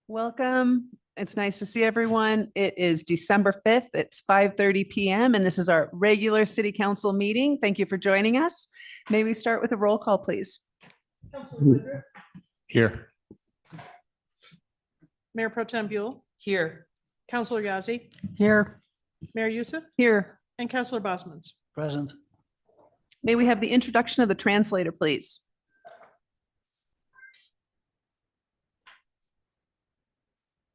Welcome. It's nice to see everyone. It is December 5th. It's 5:30 p.m. and this is our regular city council meeting. Thank you for joining us. May we start with a roll call, please? Here. Mayor Pro Tem Buell, Here. Councilor Yazzie, Here. Mayor Youssef, Here. and Councilor Bosman's. Present. May we have the introduction of the translator, please?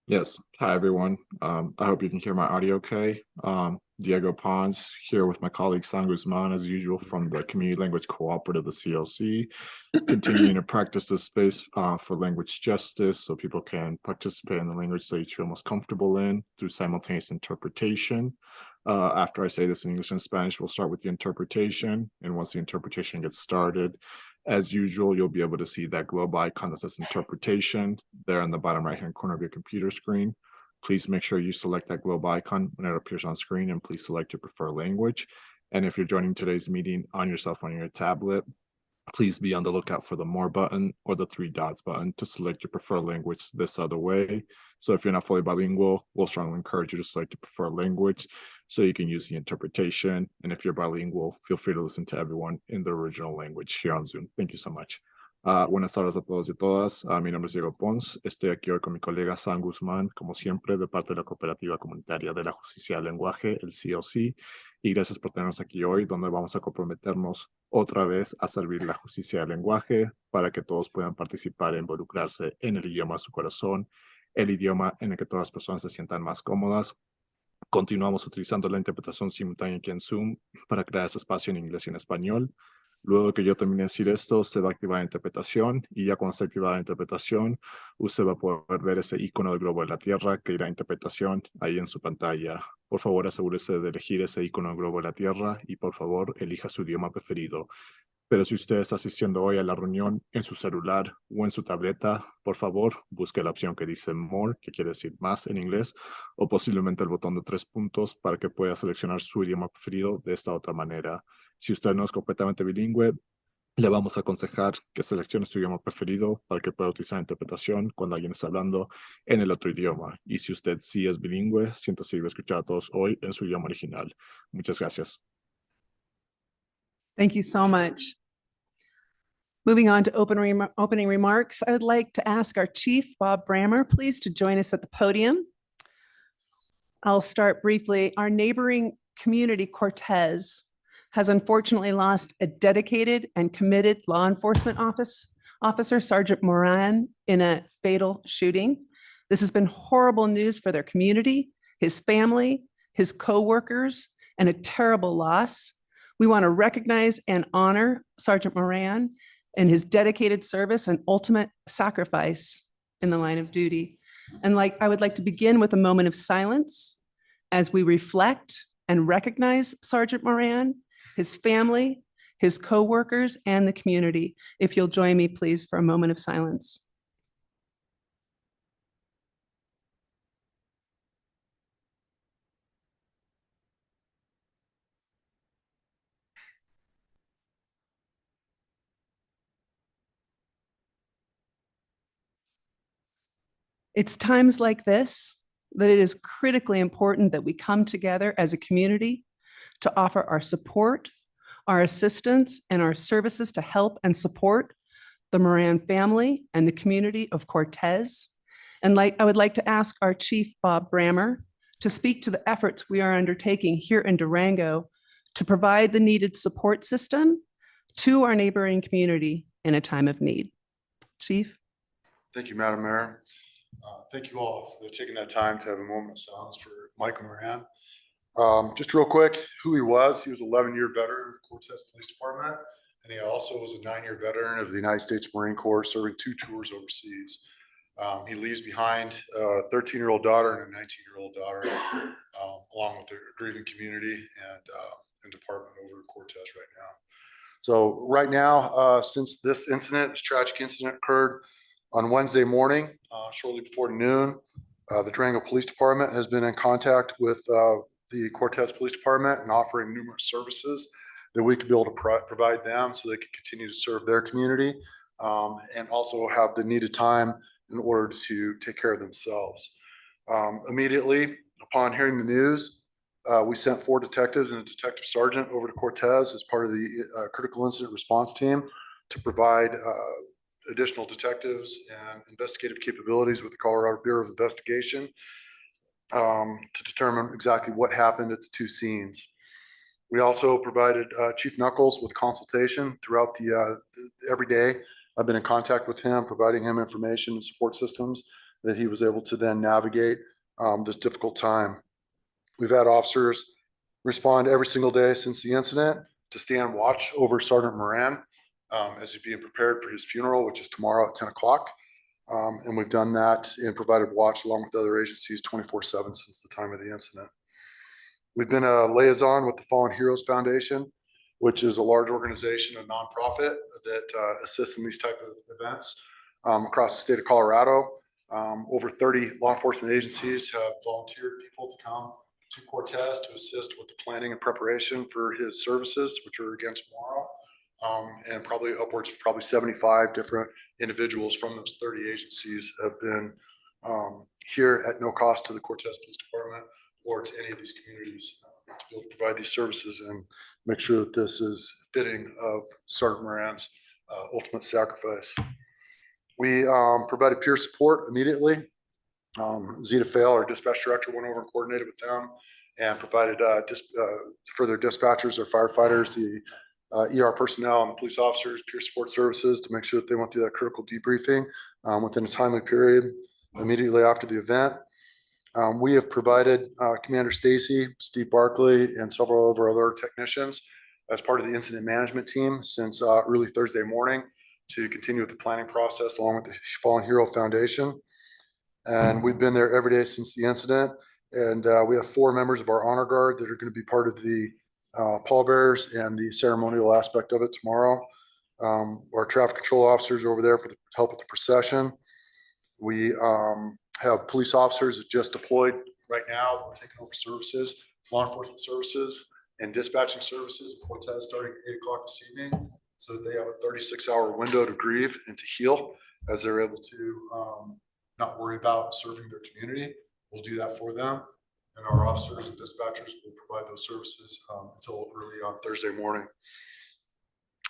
Yes. Hi, everyone. I hope you can hear my audio okay. Diego Pons here with my colleague San Guzman, as usual, from the Community Language Cooperative, the CLC, continuing to practice this space for language justice so people can participate in the language they feel most comfortable in through simultaneous interpretation. After I say this in English and Spanish, we'll start with the interpretation. And once the interpretation gets started, as usual, you'll be able to see that globe icon that says interpretation there in the bottom right-hand corner of your computer screen. Please make sure you select that globe icon when it appears on screen, and please select your preferred language. And if you're joining today's meeting on your cell phone or your tablet, please be on the lookout for the More button or the 3 dots button to select your preferred language this other way. So if you're not fully bilingual, we'll strongly encourage you to select your preferred language so you can use the interpretation. And if you're bilingual, feel free to listen to everyone in the original language here on Zoom. Thank you so much. Buenas tardes a todos y todas. Mi nombre es Diego Pons. Estoy aquí hoy con mi colega San Guzmán, como siempre, de parte de la Cooperativa Comunitaria de la Justicia del Lenguaje, el CLC. Y gracias por tenernos aquí hoy, donde vamos a comprometernos otra vez a servir la justicia del lenguaje para que todos puedan participar e involucrarse en el idioma de su corazón, el idioma en el que todas las personas se sientan más cómodas. Continuamos utilizando la interpretación simultánea aquí en Zoom para crear ese espacio en inglés y en español. Luego de que yo termine de decir esto, se va a activar la interpretación y ya cuando esté activada la interpretación, usted va a poder ver ese icono del globo de la Tierra que irá a interpretación ahí en su pantalla. Por favor, asegúrese de elegir ese icono del globo de la Tierra y por favor, elija su idioma preferido. Pero si usted está asistiendo hoy a la reunión en su celular o en su tableta, por favor, busque la opción que dice More, que quiere decir más en inglés, o posiblemente el botón de 3 puntos para que pueda seleccionar su idioma preferido de esta otra manera. Si usted no es completamente bilingüe, le vamos a aconsejar que seleccione su idioma preferido para que pueda utilizar la interpretación cuando alguien está hablando en el otro idioma. Y si usted sí es bilingüe, siéntase libre de escuchar a todos hoy en su idioma original. Muchas gracias. Thank you so much. Moving on to opening remarks, I would like to ask our chief, Bob Brammer, please to join us at the podium. I'll start briefly. Our neighboring community, Cortez, has unfortunately lost a dedicated and committed law enforcement officer, Sergeant Moran, in a fatal shooting. This has been horrible news for their community, his family, his co-workers, and a terrible loss. We want to recognize and honor Sergeant Moran and his dedicated service and ultimate sacrifice in the line of duty. And I would like to begin with a moment of silence as we reflect and recognize Sergeant Moran, his family, his co-workers, and the community. If you'll join me, please, for a moment of silence. It's times like this that it is critically important that we come together as a community to offer our support, our assistance, and our services to help and support the Moran family and the community of Cortez. And I would like to ask our chief, Bob Brammer, to speak to the efforts we are undertaking here in Durango to provide the needed support system to our neighboring community in a time of need. Chief. Thank you, Madam Mayor. Thank you all for taking that time to have a moment of silence for Michael Moran. Just real quick, who he was 11-year veteran of the Cortez Police Department, and he also was a 9-year veteran of the United States Marine Corps, serving 2 tours overseas. He leaves behind a 13-year-old daughter and a 19-year-old daughter, along with the grieving community and department over in Cortez right now. So right now, since this tragic incident occurred on Wednesday morning, shortly before noon, the Durango Police Department has been in contact with the Cortez Police Department and offering numerous services that we could be able to provide them so they could continue to serve their community. and also have the needed time in order to take care of themselves. Immediately upon hearing the news, we sent 4 detectives and a detective sergeant over to Cortez as part of the critical incident response team to provide additional detectives and investigative capabilities with the Colorado Bureau of Investigation to determine exactly what happened at the 2 scenes. We also provided Chief Knuckles with consultation throughout the every day. I've been in contact with him, providing him information and support systems that he was able to then navigate this difficult time. We've had officers respond every single day since the incident to stand watch over Sergeant Moran as he's being prepared for his funeral, which is tomorrow at 10 o'clock. And we've done that and provided watch along with other agencies 24/7 since the time of the incident. We've been a liaison with the Fallen Heroes Foundation, which is a large organization, a nonprofit that assists in these type of events across the state of Colorado. Over 30 law enforcement agencies have volunteered people to come to Cortez to assist with the planning and preparation for his services, which are again tomorrow. And probably upwards of 75 different individuals from those 30 agencies have been here at no cost to the Cortez Police Department or to any of these communities to be able to provide these services and make sure that this is fitting of Sergeant Moran's ultimate sacrifice. We provided peer support immediately. Zeta Fail, our dispatch director, went over and coordinated with them and provided for their dispatchers, their firefighters, the ER personnel and the police officers, peer support services to make sure that they went through that critical debriefing within a timely period immediately after the event. We have provided Commander Stacy, Steve Barkley, and several of our other technicians as part of the incident management team since early Thursday morning to continue with the planning process along with the Fallen Hero Foundation. And we've been there every day since the incident. And we have 4 members of our honor guard that are going to be part of the pallbearers and the ceremonial aspect of it tomorrow. Our traffic control officers are over there for the help with the procession. We have police officers that just deployed right now. We're taking over services, law enforcement services and dispatching services in Cortez starting at 8 o'clock this evening so that they have a 36-hour window to grieve and to heal as they're able to not worry about serving their community. We'll do that for them. And our officers and dispatchers will provide those services until early on Thursday morning.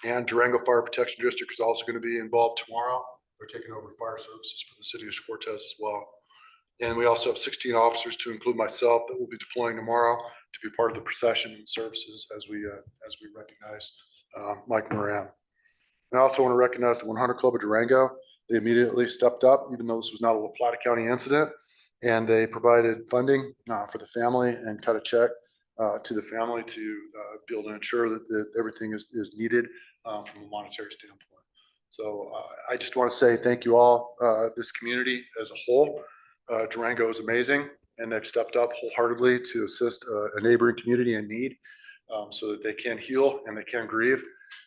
And Durango Fire Protection District is also going to be involved tomorrow. They're taking over fire services for the city of Cortez as well. And we also have 16 officers, to include myself, that will be deploying tomorrow to be part of the procession and services as we recognize Mike Moran. And I also want to recognize the 100 Club of Durango. They immediately stepped up, even though this was not a La Plata County incident, and they provided funding for the family and cut a check to the family to be able to ensure that everything is needed from a monetary standpoint. So I just want to say thank you all, this community as a whole. Durango is amazing, and they've stepped up wholeheartedly to assist a neighboring community in need so that they can heal and they can grieve.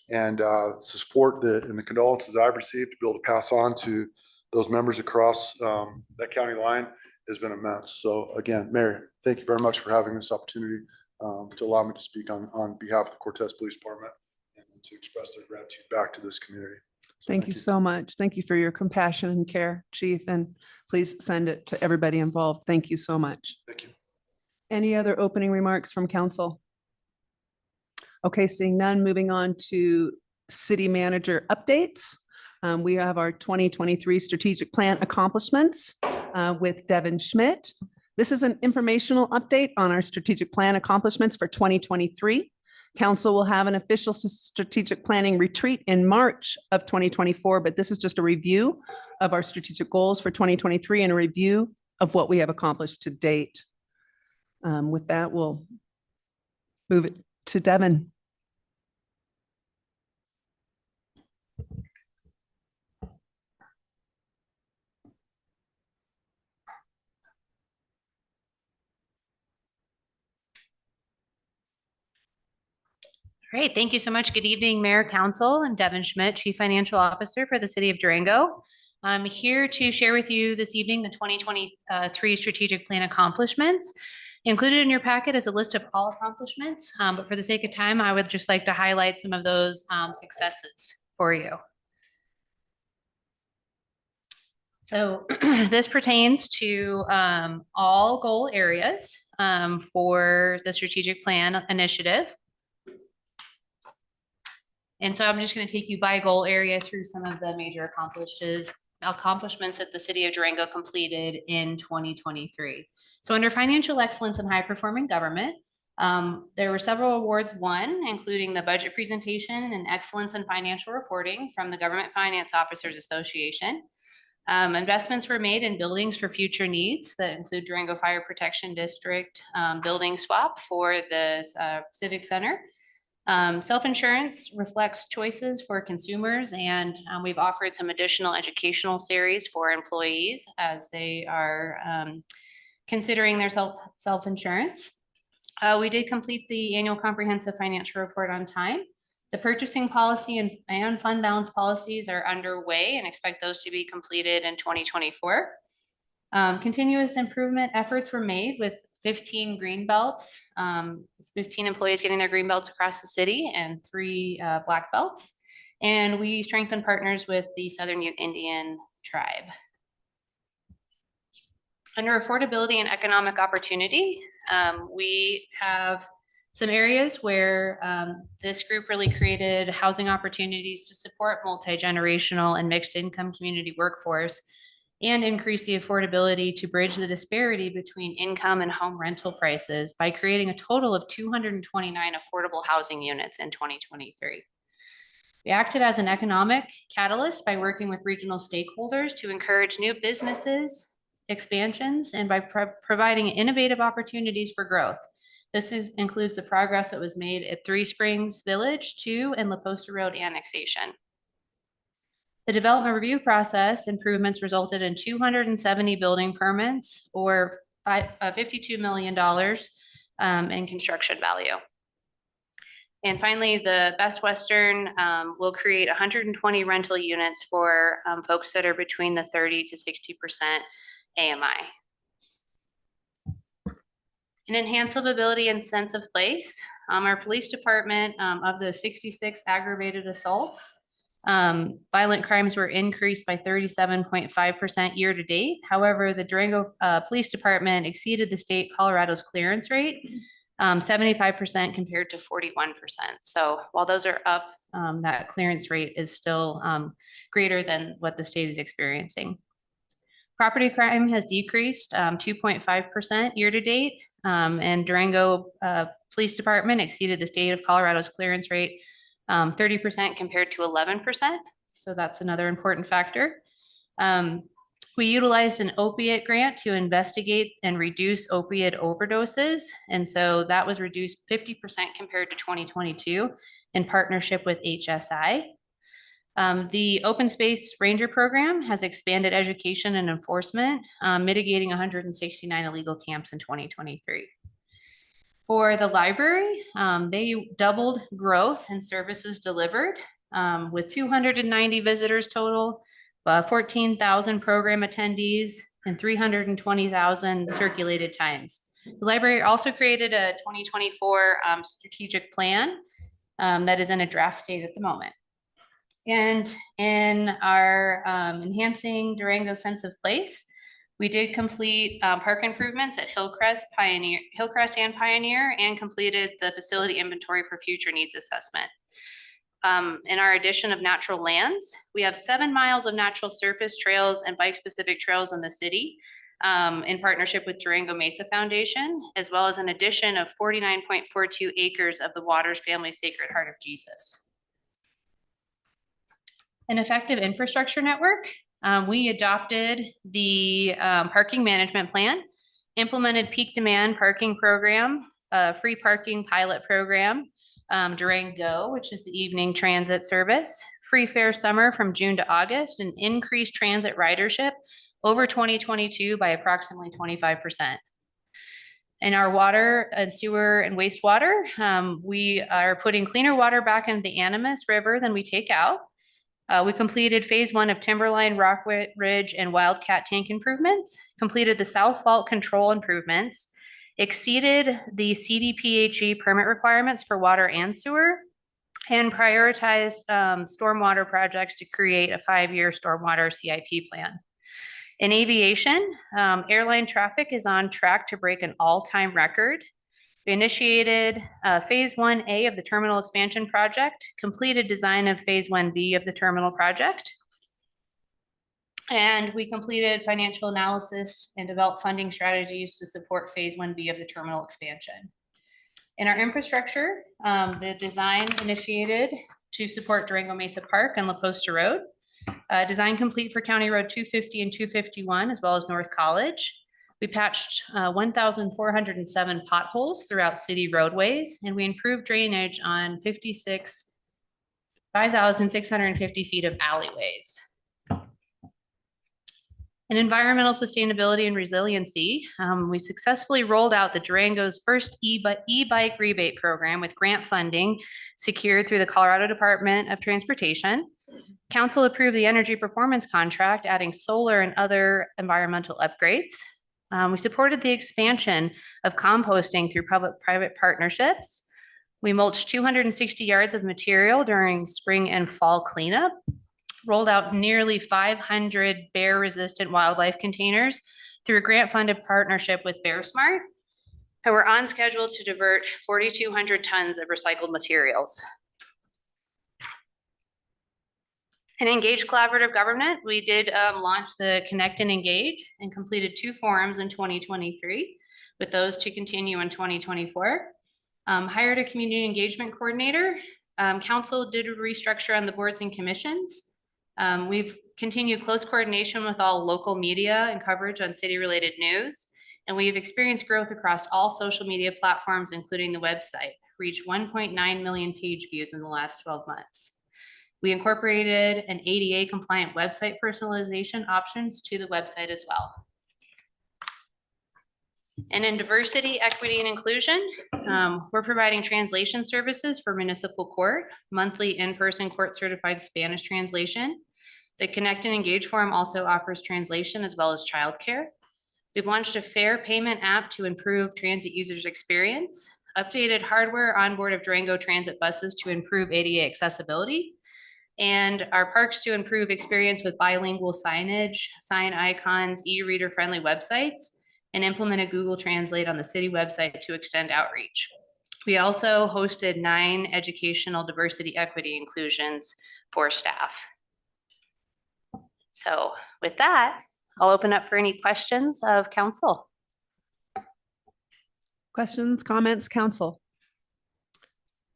And support and the condolences I've received to be able to pass on to those members across that county line has been immense. So again, Mayor, thank you very much for having this opportunity to allow me to speak on behalf of the Cortez Police Department and to express their gratitude back to this community. So Thank you so much. Thank you for your compassion and care, Chief, and please send it to everybody involved. Thank you so much. Thank you. Any other opening remarks from council? Okay, seeing none, moving on to city manager updates. We have our 2023 strategic plan accomplishments with Devin Schmidt. This is an informational update on our strategic plan accomplishments for 2023. Council will have an official strategic planning retreat in March of 2024, but this is just a review of our strategic goals for 2023 and a review of what we have accomplished to date. With that, we'll move it to Devin. Great. Thank you so much. Good evening, Mayor, Council. I'm Devin Schmidt, Chief Financial Officer for the City of Durango. I'm here to share with you this evening the 2023 strategic plan accomplishments. Included in your packet is a list of all accomplishments, but for the sake of time, I would just like to highlight some of those successes for you. So this pertains to all goal areas for the strategic plan initiative. And so I'm just going to take you by goal area through some of the major accomplishments that the city of Durango completed in 2023. So under financial excellence and high performing government, there were several awards won, including the budget presentation and excellence in financial reporting from the Government Finance Officers Association. Investments were made in buildings for future needs that include Durango Fire Protection District building swap for the Civic Center. Self-insurance reflects choices for consumers, and we've offered some additional educational series for employees as they are considering their self-insurance. We did complete the annual comprehensive financial report on time. The purchasing policy and fund balance policies are underway and expect those to be completed in 2024. Continuous improvement efforts were made with 15 green belts, 15 employees getting their green belts across the city and 3 black belts. And we strengthened partners with the Southern Ute Indian tribe. Under affordability and economic opportunity, we have some areas where this group really created housing opportunities to support multi-generational and mixed income community workforce and increase the affordability to bridge the disparity between income and home rental prices by creating a total of 229 affordable housing units in 2023. We acted as an economic catalyst by working with regional stakeholders to encourage new businesses, expansions, and by providing innovative opportunities for growth. This includes the progress that was made at Three Springs Village 2 and La Posta Road annexation. The development review process improvements resulted in 270 building permits or $52 million in construction value. And finally, the Best Western will create 120 rental units for folks that are between the 30 to 60% AMI. An enhanced livability and sense of place. Our police department, of the 66 aggravated assaults, violent crimes were increased by 37.5% year to date. However, the Durango Police Department exceeded the state Colorado's clearance rate, 75% compared to 41%. So while those are up, that clearance rate is still greater than what the state is experiencing. Property crime has decreased 2.5% year to date, and Durango Police Department exceeded the state of Colorado's clearance rate 30% compared to 11%. So that's another important factor. We utilized an opiate grant to investigate and reduce opiate overdoses. And so that was reduced 50% compared to 2022 in partnership with HSI. The Open Space Ranger Program has expanded education and enforcement, mitigating 169 illegal camps in 2023. For the library, they doubled growth and services delivered with 290 visitors total, 14,000 program attendees, and 320,000 circulated times. The library also created a 2024 strategic plan that is in a draft state at the moment. And in our enhancing Durango's sense of place, we did complete park improvements at Hillcrest and Pioneer, and completed the facility inventory for future needs assessment. In our addition of natural lands, we have 7 miles of natural surface trails and bike-specific trails in the city in partnership with Durango Mesa Foundation, as well as an addition of 49.42 acres of the Waters Family Sacred Heart of Jesus. An effective infrastructure network. We adopted the parking management plan, implemented peak demand parking program, free parking pilot program, Durango, which is the evening transit service, free fare summer from June to August, and increased transit ridership over 2022 by approximately 25%. In our water and sewer and wastewater, we are putting cleaner water back into the Animas River than we take out. We completed phase 1 of Timberline, Rock Ridge, and Wildcat tank improvements, completed the South Fault control improvements, exceeded the CDPHE permit requirements for water and sewer, and prioritized stormwater projects to create a 5-year stormwater CIP plan. In aviation, airline traffic is on track to break an all-time record. We initiated Phase 1A of the terminal expansion project, completed design of Phase 1B of the terminal project. And we completed financial analysis and developed funding strategies to support Phase 1B of the terminal expansion. In our infrastructure, the design initiated to support Durango Mesa Park and La Posta Road. Design complete for County Road 250 and 251, as well as North College. We patched 1,407 potholes throughout city roadways, and we improved drainage on 5,650 feet of alleyways. In environmental sustainability and resiliency, we successfully rolled out the Durango's first e-bike rebate program with grant funding secured through the Colorado Department of Transportation. Council approved the energy performance contract, adding solar and other environmental upgrades. We supported the expansion of composting through public-private partnerships. We mulched 260 yards of material during spring and fall cleanup, rolled out nearly 500 bear-resistant wildlife containers through a grant-funded partnership with BearSmart, and we're on schedule to divert 4,200 tons of recycled materials. In Engage Collaborative Government, we did launch the Connect and Engage and completed 2 forums in 2023, with those to continue in 2024. Hired a community engagement coordinator. Council did a restructure on the boards and commissions. We've continued close coordination with all local media and coverage on city-related news, and we've experienced growth across all social media platforms, including the website, reached 1.9 million page views in the last 12 months. We incorporated an ADA compliant website personalization options to the website as well. And in diversity, equity, and inclusion, we're providing translation services for municipal court, monthly in-person court certified Spanish translation. The Connect and Engage forum also offers translation as well as childcare. We've launched a fair payment app to improve transit users' experience, updated hardware on board of Durango Transit buses to improve ADA accessibility, and our parks to improve experience with bilingual signage, sign icons, e-reader friendly websites, and implemented Google Translate on the city website to extend outreach. We also hosted 9 educational diversity, equity, inclusions for staff. So with that, I'll open up for any questions of council. Questions, comments, council?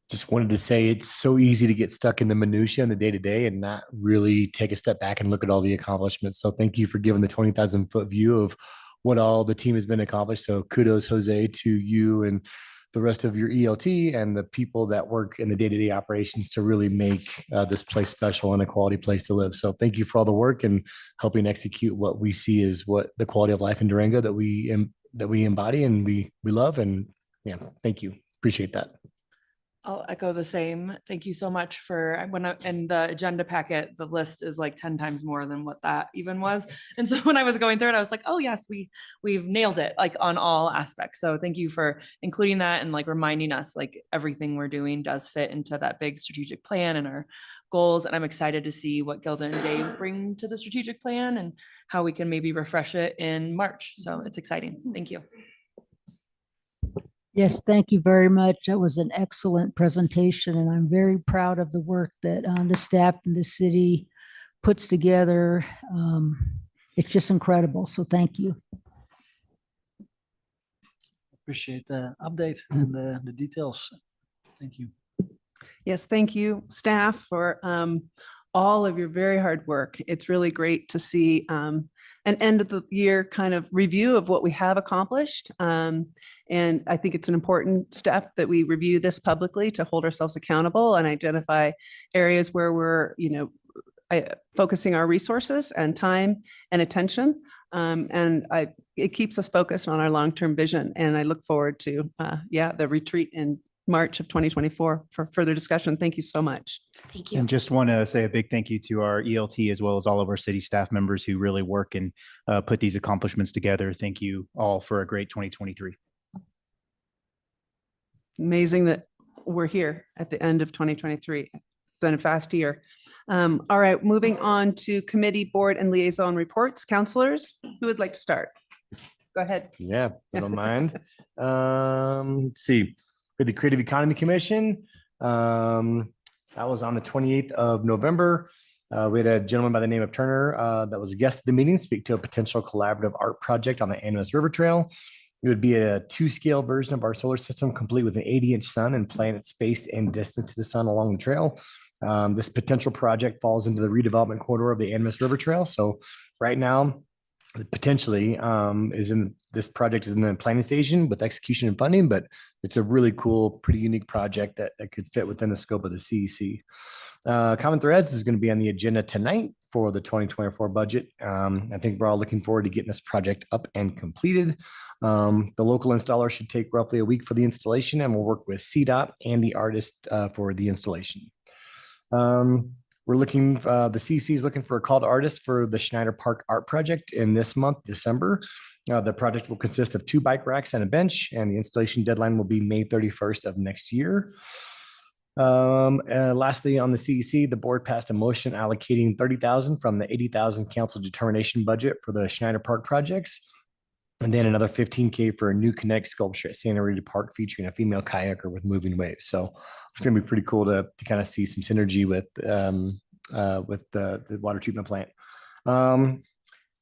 Just wanted to say it's so easy to get stuck in the minutia in the day-to-day and not really take a step back and look at all the accomplishments. So thank you for giving the 20,000 foot view of what all the team has been accomplished. So kudos, Jose, to you and the rest of your ELT and the people that work in the day-to-day operations to really make this place special and a quality place to live. So thank you for all the work and helping execute what we see is what the quality of life in Durango that we embody and we love. And yeah, thank you. Appreciate that. I'll echo the same. Thank you so much for in the agenda packet, the list is like 10 times more than what that even was. And so when I was going through it, I was like, oh yes, we've nailed it like on all aspects. So thank you for including that and like reminding us like everything we're doing does fit into that big strategic plan and our goals. And I'm excited to see what Gilda and Dave bring to the strategic plan and how we can maybe refresh it in March. So it's exciting. Thank you. Yes, thank you very much. That was an excellent presentation, and I'm very proud of the work that the staff and the city puts together. It's just incredible. So thank you. Appreciate the update and the details. Thank you. Yes, thank you, staff, for all of your very hard work. It's really great to see an end of the year kind of review of what we have accomplished. And I think it's an important step that we review this publicly to hold ourselves accountable and identify areas where we're, focusing our resources and time and attention. It keeps us focused on our long-term vision. And I look forward to, the retreat in March of 2024 for further discussion. Thank you so much. Thank you. And just want to say a big thank you to our ELT as well as all of our city staff members who really work and put these accomplishments together. Thank you all for a great 2023. Amazing that we're here at the end of 2023. been a fast year. All right, moving on to committee, board, and liaison reports. Counselors, who would like to start? Go ahead. Yeah, if you don't mind. Let's see, for the Creative Economy Commission, that was on the 28th of November. We had a gentleman by the name of Turner that was a guest at the meeting, speak to a potential collaborative art project on the Animas River Trail. It would be a 2-scale version of our solar system, complete with an 80-inch sun and planets spaced and distance to the sun along the trail. This potential project falls into the redevelopment corridor of the Animas River Trail. So right now, potentially this project is in the planning station with execution and funding, but it's a really cool, pretty unique project that could fit within the scope of the CEC. Common Threads is going to be on the agenda tonight for the 2024 budget. I think we're all looking forward to getting this project up and completed. The local installer should take roughly a week for the installation, and we'll work with CDOT and the artist for the installation. We're looking, the CC is looking for a call to artists for the Schneider Park Art Project in this month, December. The project will consist of 2 bike racks and a bench, and the installation deadline will be May 31st of next year. Lastly, on the CEC, the board passed a motion allocating $30,000 from the $80,000 council determination budget for the Schneider Park projects. And then another $15K for a new Connect sculpture at Santa Rita Park featuring a female kayaker with moving waves. So it's going to be pretty cool to kind of see some synergy with the water treatment plant.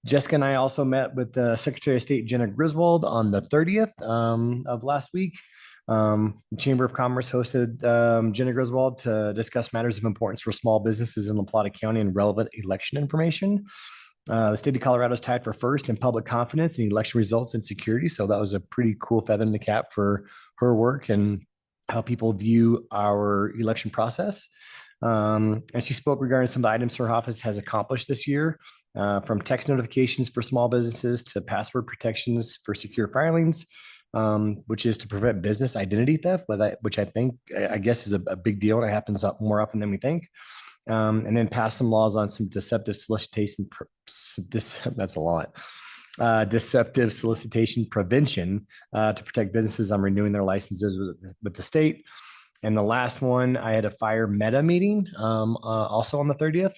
Jessica and I also met with the Secretary of State, Jenna Griswold, on the 30th of last week. The Chamber of Commerce hosted Jenna Griswold to discuss matters of importance for small businesses in La Plata County and relevant election information. The state of Colorado is tied for first in public confidence in election results and security. So that was a pretty cool feather in the cap for her work and how people view our election process. And she spoke regarding some of the items her office has accomplished this year, from text notifications for small businesses to password protections for secure filings, which is to prevent business identity theft, which I guess is a big deal. And it happens more often than we think. And then pass some laws on some deceptive solicitation. That's a lot. Deceptive solicitation prevention to protect businesses on renewing their licenses with the state. And the last one, I had a fire meta meeting also on the 30th.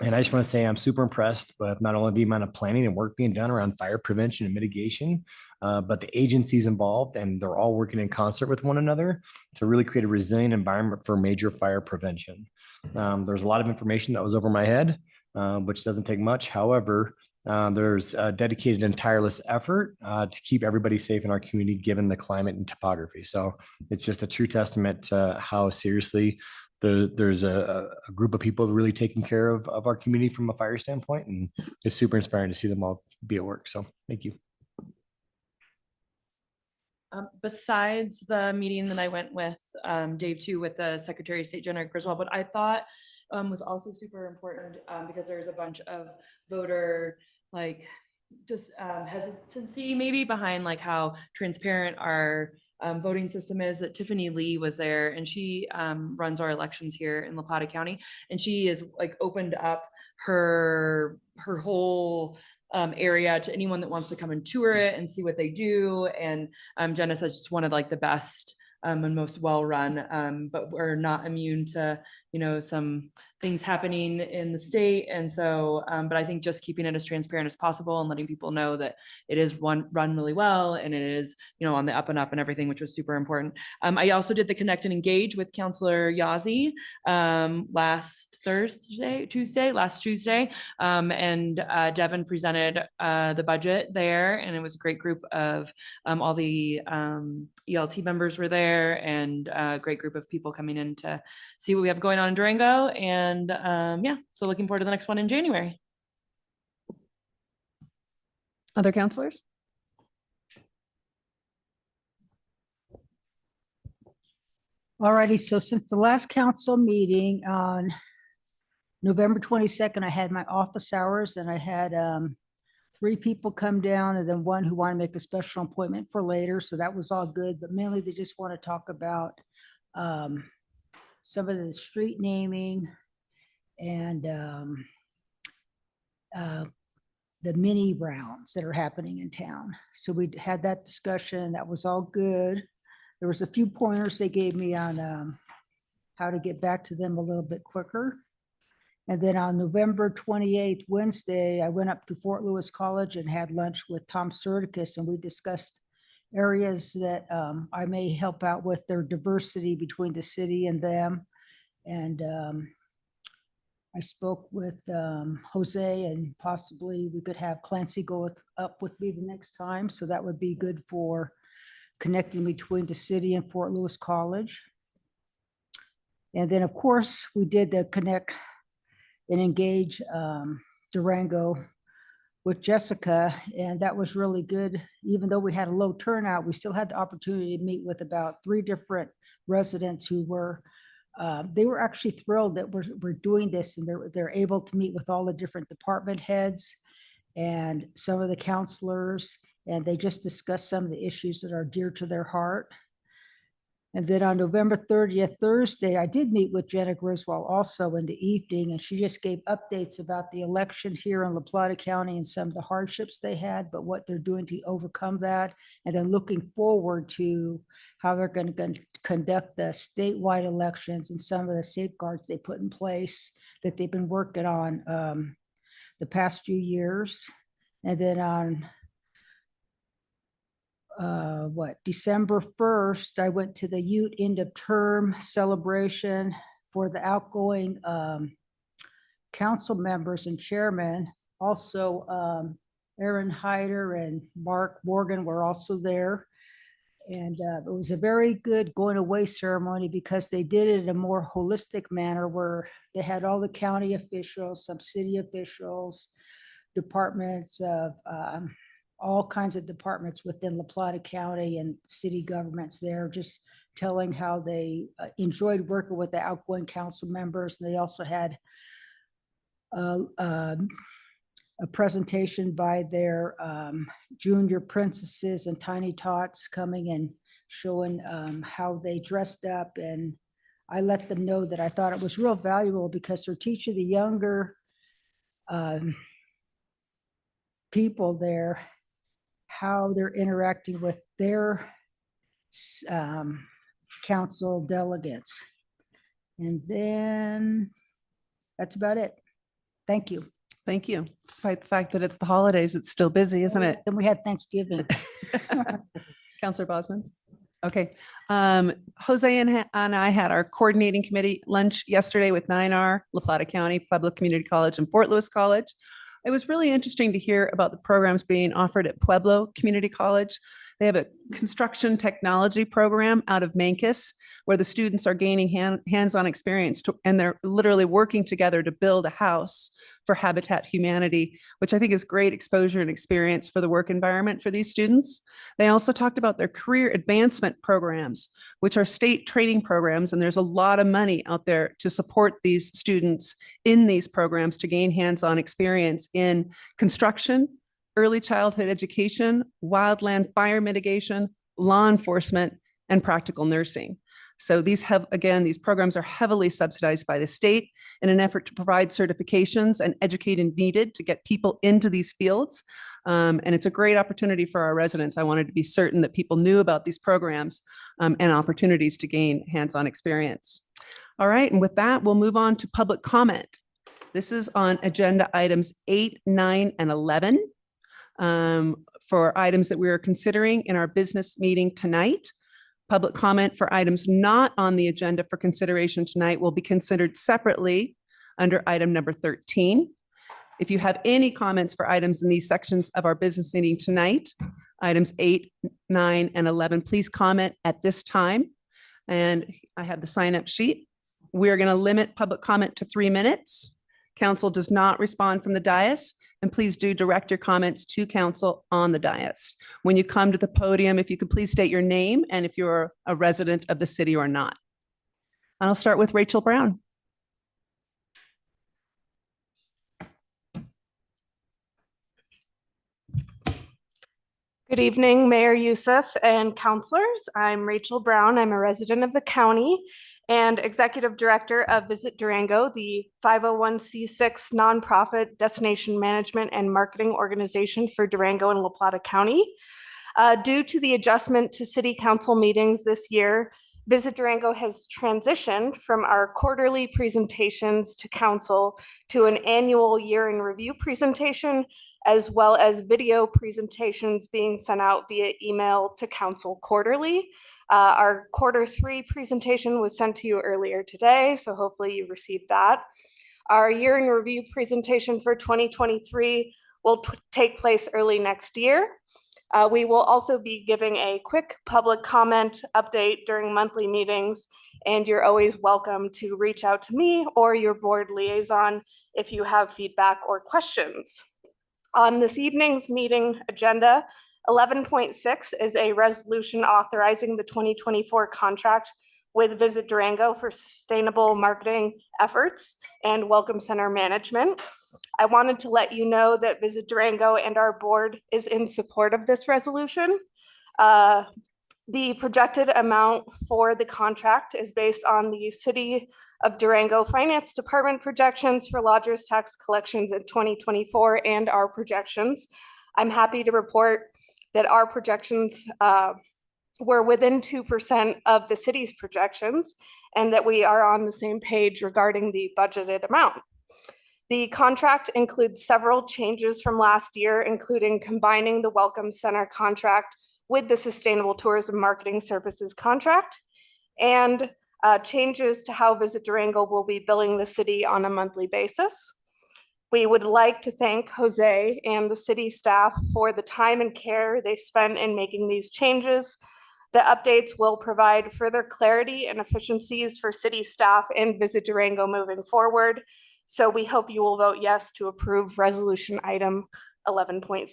And I just want to say I'm super impressed with not only the amount of planning and work being done around fire prevention and mitigation, but the agencies involved, and they're all working in concert with one another to really create a resilient environment for major fire prevention. There's a lot of information that was over my head, which doesn't take much. However, there's a dedicated and tireless effort to keep everybody safe in our community, given the climate and topography. So it's just a true testament to how seriously there's a group of people really taking care of our community from a fire standpoint, and it's super inspiring to see them all be at work. So thank you. Besides the meeting that I went with Dave too, with the Secretary of State, Jenna Griswold, but I thought was also super important because there's a bunch of voter hesitancy maybe behind how transparent our voting system is. That Tiffany Lee was there, and she runs our elections here in La Plata County, and she is opened up her whole area to anyone that wants to come and tour it and see what they do. And Jenna says it's one of the best and most well-run, but we're not immune to, some things happening in the state. And so, but I think just keeping it as transparent as possible and letting people know that it is run really well, and it is, on the up and up and everything, which was super important. I also did the Connect and Engage with Councilor Yazzie last Tuesday. And Devin presented the budget there, and it was a great group of all the ELT members were there, and a great group of people coming in to see what we have going on in Durango. And so looking forward to the next one in January. Other counselors? All righty, so since the last council meeting on November 22nd, I had my office hours, and I had 3 people come down, and then 1 who wanted to make a special appointment for later. So that was all good, but mainly they just want to talk about some of the street naming and the mini rounds that are happening in town. So we had that discussion. That was all good. There was a few pointers they gave me on how to get back to them a little bit quicker. And then on November 28th, Wednesday, I went up to Fort Lewis College and had lunch with Tom Surdicus, and we discussed areas that I may help out with their diversity between the city and them. And I spoke with Jose, and possibly we could have Clancy go up with me the next time. So that would be good for connecting between the city and Fort Lewis College. And then, of course, we did the connect and engage Durango with Jessica, and that was really good. Even though we had a low turnout, we still had the opportunity to meet with about 3 different residents who were, they were actually thrilled that we're doing this, and they're able to meet with all the different department heads and some of the counselors, and they just discussed some of the issues that are dear to their heart. And then on November 30th, Thursday, I did meet with Jenna Griswold also in the evening, and she just gave updates about the election here in La Plata County and some of the hardships they had, but what they're doing to overcome that. And then looking forward to how they're going to conduct the statewide elections and some of the safeguards they put in place that they've been working on the past few years. And then on December 1st, I went to the Ute end of term celebration for the outgoing council members and chairman. Also, Aaron Hyder and Mark Morgan were also there. And it was a very good going away ceremony because they did it in a more holistic manner where they had all the county officials, some city officials, departments of all kinds of departments within La Plata County and city governments there, just telling how they enjoyed working with the outgoing council members. And they also had a presentation by their junior princesses and tiny tots coming and showing how they dressed up. And I let them know that I thought it was real valuable because they're teaching the younger people there how they're interacting with their council delegates. And then that's about it. Thank you. Thank you. Despite the fact that it's the holidays, it's still busy, isn't it? Then we had Thanksgiving. Counselor Bosman's. Okay. Jose and I had our coordinating committee lunch yesterday with 9R, La Plata County, Pueblo Community College, and Fort Lewis College. It was really interesting to hear about the programs being offered at Pueblo Community College. They have a construction technology program out of Mancos where the students are gaining hands-on experience and they're literally working together to build a house for Habitat Humanity, which I think is great exposure and experience for the work environment for these students. They also talked about their career advancement programs, which are state training programs, and there's a lot of money out there to support these students in these programs to gain hands-on experience in construction, early childhood education, wildland fire mitigation, law enforcement, and practical nursing. So these programs are heavily subsidized by the state in an effort to provide certifications and educate as needed to get people into these fields. And it's a great opportunity for our residents. I wanted to be certain that people knew about these programs and opportunities to gain hands-on experience. All right, and with that, we'll move on to public comment. This is on agenda items 8, 9, and 11 for items that we are considering in our business meeting tonight. Public comment for items not on the agenda for consideration tonight will be considered separately under item number 13. If you have any comments for items in these sections of our business meeting tonight, items 8, 9, and 11, please comment at this time. And I have the sign-up sheet. We're going to limit public comment to 3 minutes. Council does not respond from the dais, and please do direct your comments to council on the dais. When you come to the podium, if you could please state your name and if you're a resident of the city or not. And I'll start with Rachel Brown. Good evening, Mayor Youssef and councilors. I'm Rachel Brown. I'm a resident of the county and executive director of Visit Durango, the 501c6 nonprofit destination management and marketing organization for Durango and La Plata County. Due to the adjustment to city council meetings this year, Visit Durango has transitioned from our quarterly presentations to council to an annual year in review presentation, as well as video presentations being sent out via email to council quarterly. Our Q3 presentation was sent to you earlier today, so hopefully you received that. Our year in review presentation for 2023 will take place early next year. We will also be giving a quick public comment update during monthly meetings, and you're always welcome to reach out to me or your board liaison if you have feedback or questions. On this evening's meeting agenda, 11.6 is a resolution authorizing the 2024 contract with Visit Durango for sustainable marketing efforts and Welcome Center management. I wanted to let you know that Visit Durango and our board is in support of this resolution. The projected amount for the contract is based on the City of Durango Finance Department projections for lodgers tax collections in 2024 and our projections. I'm happy to report that our projections were within 2% of the city's projections and that we are on the same page regarding the budgeted amount. The contract includes several changes from last year, including combining the Welcome Center contract with the Sustainable Tourism Marketing Services contract, and changes to how Visit Durango will be billing the city on a monthly basis. We would like to thank Jose and the city staff for the time and care they spent in making these changes. The updates will provide further clarity and efficiencies for city staff and Visit Durango moving forward. So we hope you will vote yes to approve resolution item 11.6.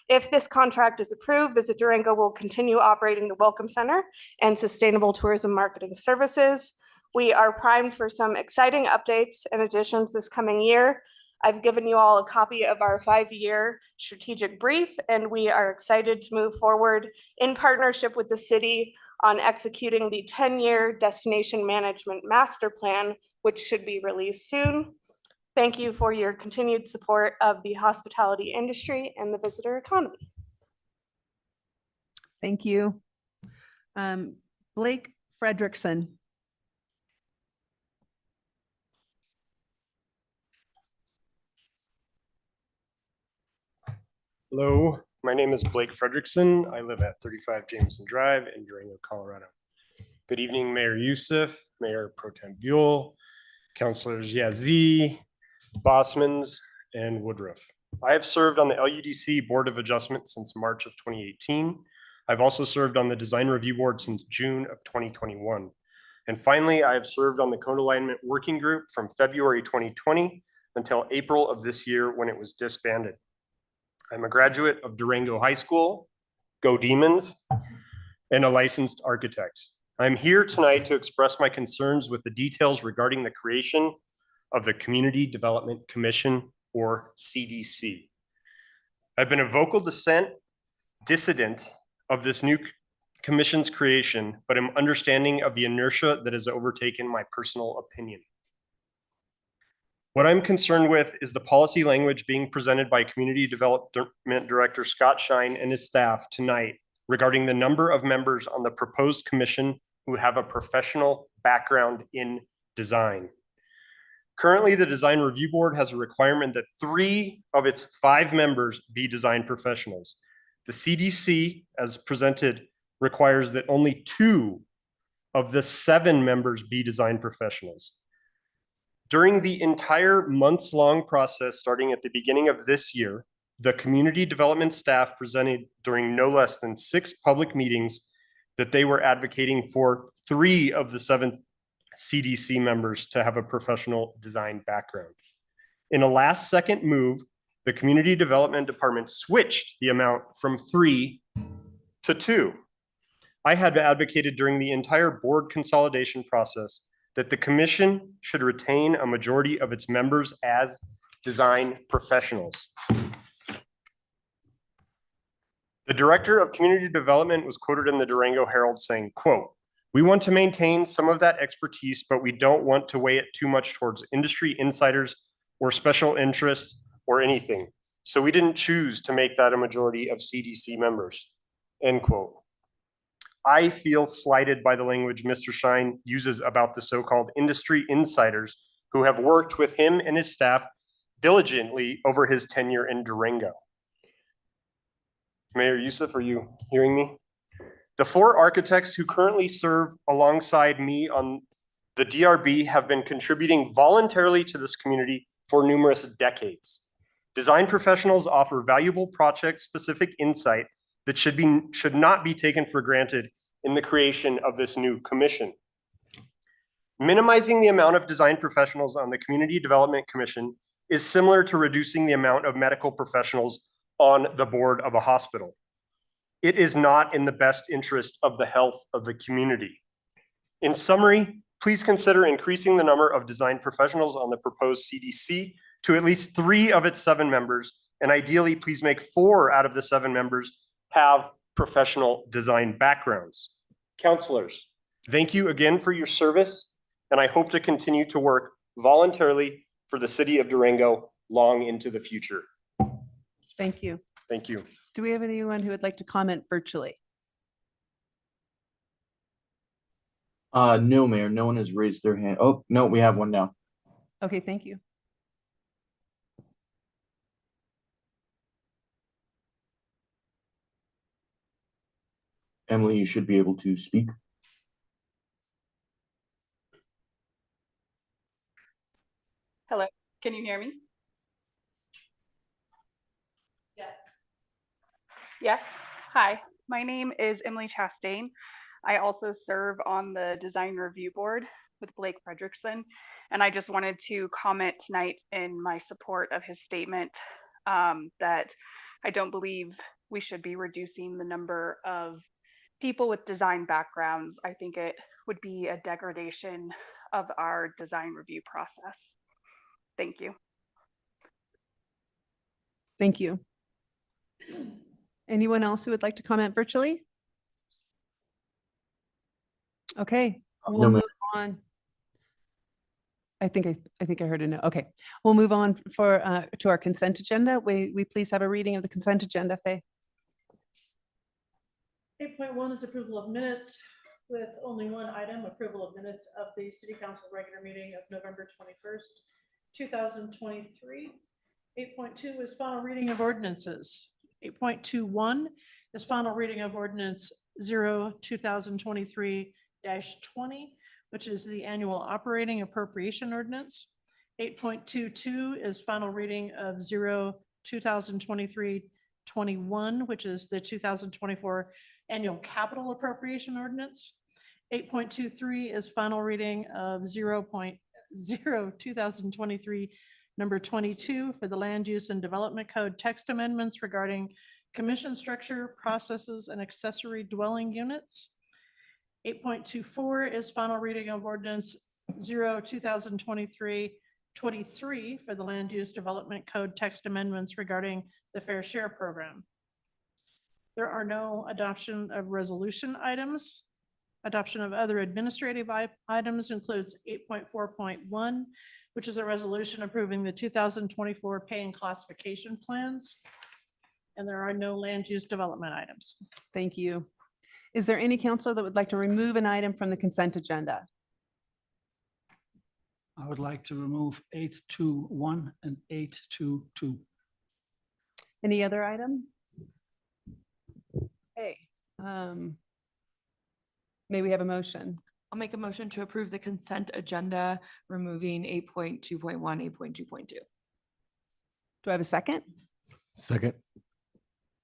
If this contract is approved, Visit Durango will continue operating the Welcome Center and Sustainable Tourism Marketing Services. We are primed for some exciting updates and additions this coming year. I've given you all a copy of our 5-year strategic brief, and we are excited to move forward in partnership with the city on executing the 10-year Destination Management Master Plan, which should be released soon. Thank you for your continued support of the hospitality industry and the visitor economy. Thank you. Blake Frederickson. Hello, my name is Blake Frederickson. I live at 35 Jameson Drive in Durango, Colorado. Good evening, Mayor Youssef, Mayor Pro Tem Buell, Councilors Yazzie, Bosmans, and Woodruff. I have served on the LUDC Board of Adjustment since March of 2018. I've also served on the Design Review Board since June of 2021. And finally, I have served on the Code Alignment Working Group from February 2020 until April of this year when it was disbanded. I'm a graduate of Durango High School, Go Demons, and a licensed architect. I'm here tonight to express my concerns with the details regarding the creation of the Community Development Commission, or CDC. I've been a vocal dissident of this new commission's creation, but am understanding of the inertia that has overtaken my personal opinion. What I'm concerned with is the policy language being presented by Community Development Director Scott Shine and his staff tonight regarding the number of members on the proposed commission who have a professional background in design. Currently, the Design Review Board has a requirement that 3 of its 5 members be design professionals. The CDC, as presented, requires that only 2 of the 7 members be design professionals. During the entire months-long process, starting at the beginning of this year, the community development staff presented during no less than 6 public meetings that they were advocating for 3 of the 7 CDC members to have a professional design background. In a last-second move, the Community Development Department switched the amount from 3 to 2. I had advocated during the entire board consolidation process that the commission should retain a majority of its members as design professionals. The director of community development was quoted in the Durango Herald saying, quote, "We want to maintain some of that expertise, but we don't want to weigh it too much towards industry insiders or special interests or anything. So we didn't choose to make that a majority of CDC members," end quote. I feel slighted by the language Mr. Shine uses about the so-called industry insiders who have worked with him and his staff diligently over his tenure in Durango. Mayor Youssef, are you hearing me? The 4 architects who currently serve alongside me on the DRB have been contributing voluntarily to this community for numerous decades. Design professionals offer valuable project-specific insight that should not be taken for granted in the creation of this new commission. Minimizing the amount of design professionals on the Community Development Commission is similar to reducing the amount of medical professionals on the board of a hospital. It is not in the best interest of the health of the community. In summary, please consider increasing the number of design professionals on the proposed CDC to at least 3 of its 7 members, and ideally, please make 4 out of the 7 members have professional design backgrounds. Counselors, thank you again for your service, and I hope to continue to work voluntarily for the city of Durango long into the future. Thank you. Thank you. Do we have anyone who would like to comment virtually? No, Mayor, no one has raised their hand. Oh, no, we have one now. Okay, thank you. Emily, you should be able to speak. Hello, can you hear me? Yes. Yes, hi, my name is Emily Chastain. I also serve on the design review board with Blake Frederickson, and I just wanted to comment tonight in my support of his statement that I don't believe we should be reducing the number of people with design backgrounds. I think it would be a degradation of our design review process. Thank you. Thank you. Anyone else who would like to comment virtually? Okay, we'll No, move on. I think I heard a no. Okay, we'll move on to our consent agenda. We please have a reading of the consent agenda, Faye. 8.1 is approval of minutes with only one item, approval of minutes of the city council regular meeting of November 21st, 2023. 8.2 is final reading of ordinances. 8.21 is final reading of ordinance 0/2023-20, which is the annual operating appropriation ordinance. 8.22 is final reading of 0/2023-21, which is the 2024 annual capital appropriation ordinance. 8.23 is final reading of 0.0/2023 number 22 for the Land Use and Development Code text amendments regarding commission structure, processes, and accessory dwelling units. 8.24 is final reading of ordinance 0/2023-23 for the Land Use Development Code text amendments regarding the Fair Share Program. There are no adoption of resolution items. Adoption of other administrative items includes 8.4.1, which is a resolution approving the 2024 pay and classification plans. And there are no land use development items. Thank you. Is there any counselor that would like to remove an item from the consent agenda? I would like to remove 8.2.1 and 8.2.2. Any other item? Hey, may we have a motion? I'll make a motion to approve the consent agenda, removing 8.2.1, 8.2.2. Do I have a second? Second.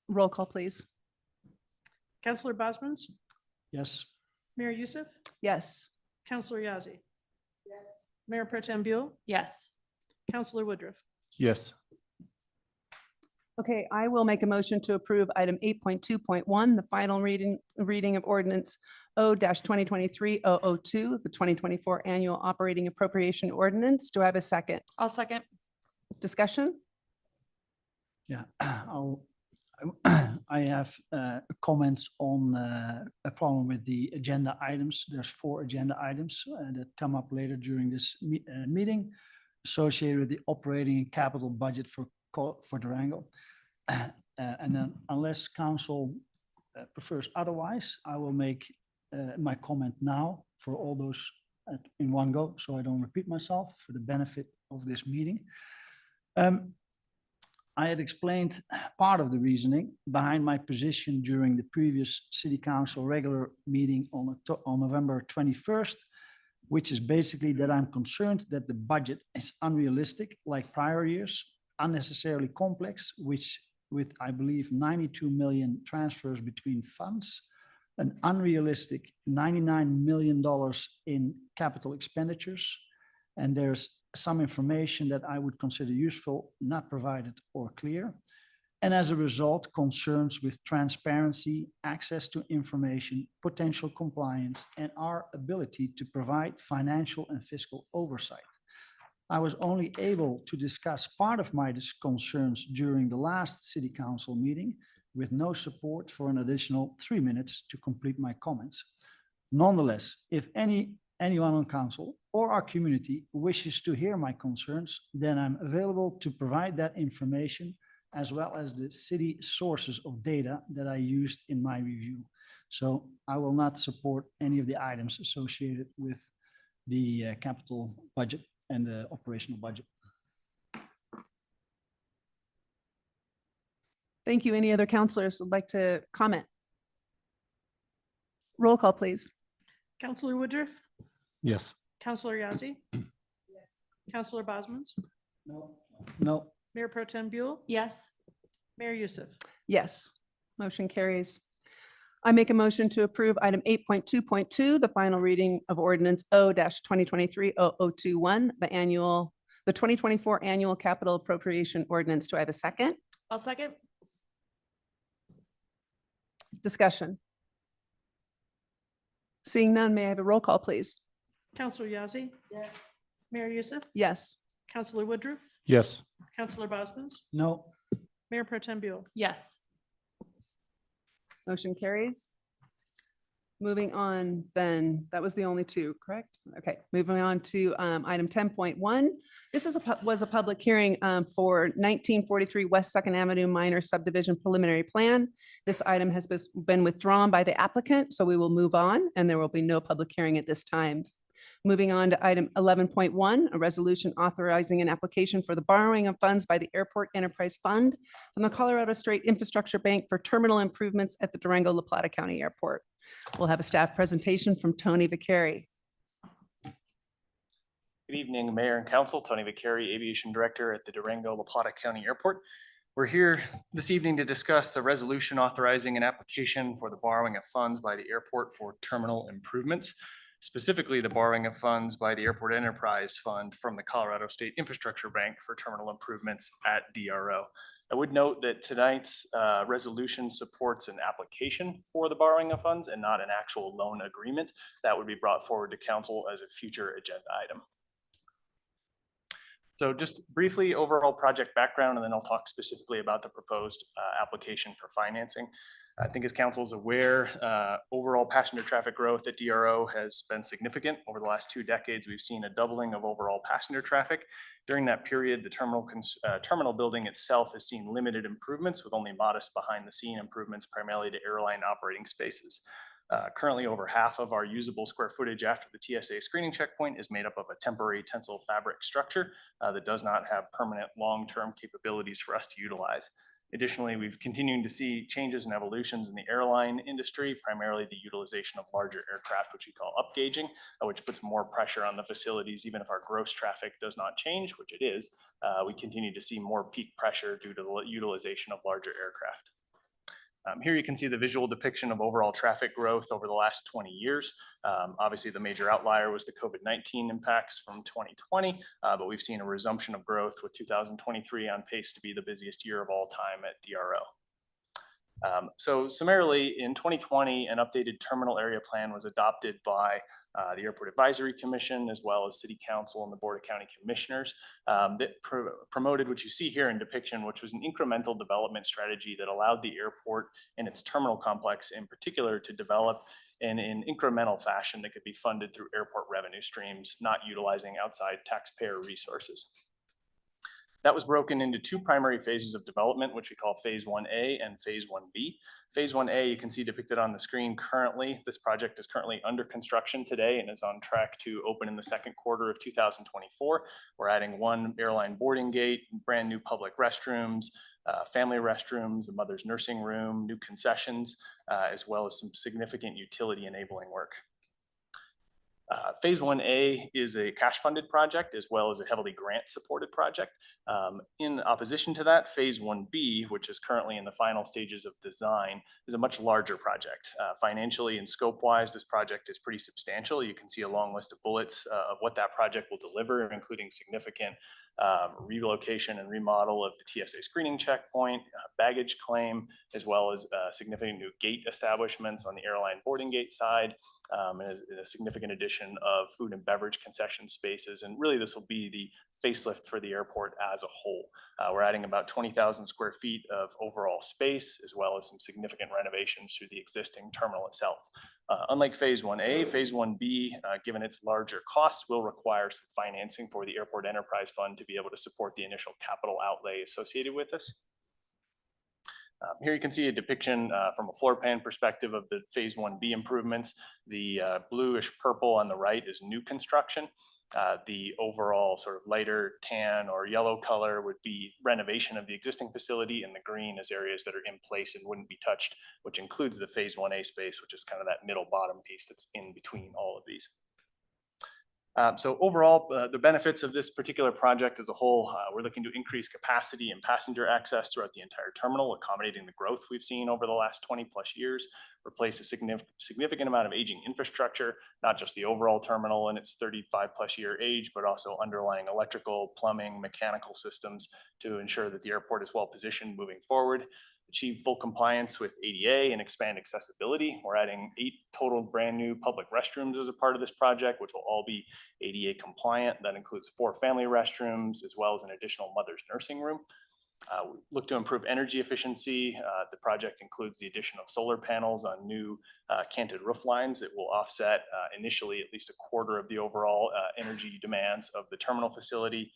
Roll call, please. Councilor Bosman's, Yes. Mayor Youssef, Yes. Councilor Yazzie. Yes. Mayor Pro Tem Buell, Yes. Councilor Woodruff. Yes. Okay, I will make a motion to approve item 8.2.1, the final reading of ordinance O-2023-002, the 2024 annual operating appropriation ordinance. Do I have a second? I'll second. Discussion? Yeah, I have comments on a problem with the agenda items. There's 4 agenda items that come up later during this meeting associated with the operating and capital budget for Durango. And then unless council prefers otherwise, I will make my comment now for all those in one go, so I don't repeat myself for the benefit of this meeting. I had explained part of the reasoning behind my position during the previous City Council regular meeting on November 21st, which is basically that I'm concerned that the budget is unrealistic like prior years, unnecessarily complex, which with, I believe, 92 million transfers between funds, an unrealistic $99 million in capital expenditures, and there's some information that I would consider useful, not provided or clear. And as a result, concerns with transparency, access to information, potential compliance, and our ability to provide financial and fiscal oversight. I was only able to discuss part of my concerns during the last City Council meeting with no support for an additional 3 minutes to complete my comments. Nonetheless, if anyone on council or our community wishes to hear my concerns, then I'm available to provide that information as well as the city sources of data that I used in my review. So I will not support any of the items associated with the capital budget and the operational budget. Thank you. Any other counselors would like to comment? Roll call, please. Counselor Woodruff, Yes. Counselor Yazzie. Counselor Bosman's, No. Mayor Pro Tem Buell, Yes. Mayor Youssef. Yes, motion carries. I make a motion to approve item 8.2.2, the final reading of ordinance O-2023-0021, the 2024 annual capital appropriation ordinance. Do I have a second? I'll second. Discussion. Seeing none, may I have a roll call, please? Counselor Yazzie. Mayor Youssef, Yes. Counselor Woodruff, Yes. Counselor Bosman's, No. Mayor Pro Tem Buell. Yes. Motion carries. Moving on, then, that was the only two, correct? Okay, moving on to item 10.1. This was a public hearing for 1943 West Second Avenue minor subdivision preliminary plan. This item has been withdrawn by the applicant, so we will move on, and there will be no public hearing at this time. Moving on to item 11.1, a resolution authorizing an application for the borrowing of funds by the Airport Enterprise Fund from the Colorado State Infrastructure Bank for terminal improvements at the Durango-La Plata County Airport. We'll have a staff presentation from Tony Vicari. Good evening, Mayor and Council. Tony Vicari, Aviation Director at the Durango-La Plata County Airport. We're here this evening to discuss a resolution authorizing an application for the borrowing of funds by the airport for terminal improvements, specifically the borrowing of funds by the Airport Enterprise Fund from the Colorado State Infrastructure Bank for terminal improvements at DRO. I would note that tonight's resolution supports an application for the borrowing of funds and not an actual loan agreement. That would be brought forward to council as a future agenda item. So just briefly, overall project background, and then I'll talk specifically about the proposed application for financing. I think as council is aware, overall passenger traffic growth at DRO has been significant. Over the last 2 decades, we've seen a doubling of overall passenger traffic. During that period, the terminal building itself has seen limited improvements with only modest behind the scene improvements, primarily to airline operating spaces. Currently, over half of our usable square footage after the TSA screening checkpoint is made up of a temporary tensile fabric structure that does not have permanent long-term capabilities for us to utilize. Additionally, we've continued to see changes and evolutions in the airline industry, primarily the utilization of larger aircraft, which we call upgauging, which puts more pressure on the facilities. Even if our gross traffic does not change, which it is, we continue to see more peak pressure due to the utilization of larger aircraft. Here you can see the visual depiction of overall traffic growth over the last 20 years. Obviously, the major outlier was the COVID-19 impacts from 2020, but we've seen a resumption of growth with 2023 on pace to be the busiest year of all time at DRO. So summarily, in 2020, an updated terminal area plan was adopted by the Airport Advisory Commission, as well as City Council and the Board of County Commissioners that promoted what you see here in depiction, which was an incremental development strategy that allowed the airport and its terminal complex in particular to develop in an incremental fashion that could be funded through airport revenue streams, not utilizing outside taxpayer resources. That was broken into two primary phases of development, which we call Phase 1A and Phase 1B. Phase 1A, you can see depicted on the screen currently. This project is currently under construction today and is on track to open in the second quarter of 2024. We're adding one airline boarding gate, brand new public restrooms, family restrooms, a mother's nursing room, new concessions, as well as some significant utility enabling work. Phase 1A is a cash funded project as well as a heavily grant supported project. In opposition to that, Phase 1B, which is currently in the final stages of design, is a much larger project. Financially and scope wise, this project is pretty substantial. You can see a long list of bullets of what that project will deliver, including significant relocation and remodel of the TSA screening checkpoint, baggage claim, as well as significant new gate establishments on the airline boarding gate side, and a significant addition of food and beverage concession spaces. And really this will be the facelift for the airport as a whole. We're adding about 20,000 square feet of overall space, as well as some significant renovations to the existing terminal itself. Unlike Phase 1A, Phase 1B, given its larger costs, will require some financing for the Airport Enterprise Fund to be able to support the initial capital outlay associated with this. Here you can see a depiction from a floor plan perspective of the Phase 1B improvements. The bluish purple on the right is new construction. The overall sort of lighter tan or yellow color would be renovation of the existing facility, and the green is areas that are in place and wouldn't be touched, which includes the Phase 1A space, which is kind of that middle bottom piece that's in between all of these. So overall, the benefits of this particular project as a whole, we're looking to increase capacity and passenger access throughout the entire terminal, accommodating the growth we've seen over the last 20 plus years, replace a significant amount of aging infrastructure, not just the overall terminal and its 35 plus year age, but also underlying electrical, plumbing, mechanical systems to ensure that the airport is well positioned moving forward. Achieve full compliance with ADA and expand accessibility. We're adding 8 total brand new public restrooms as a part of this project, which will all be ADA compliant. That includes 4 family restrooms, as well as an additional mother's nursing room. We look to improve energy efficiency. The project includes the addition of solar panels on new canted roof lines that will offset initially at least a quarter of the overall energy demands of the terminal facility.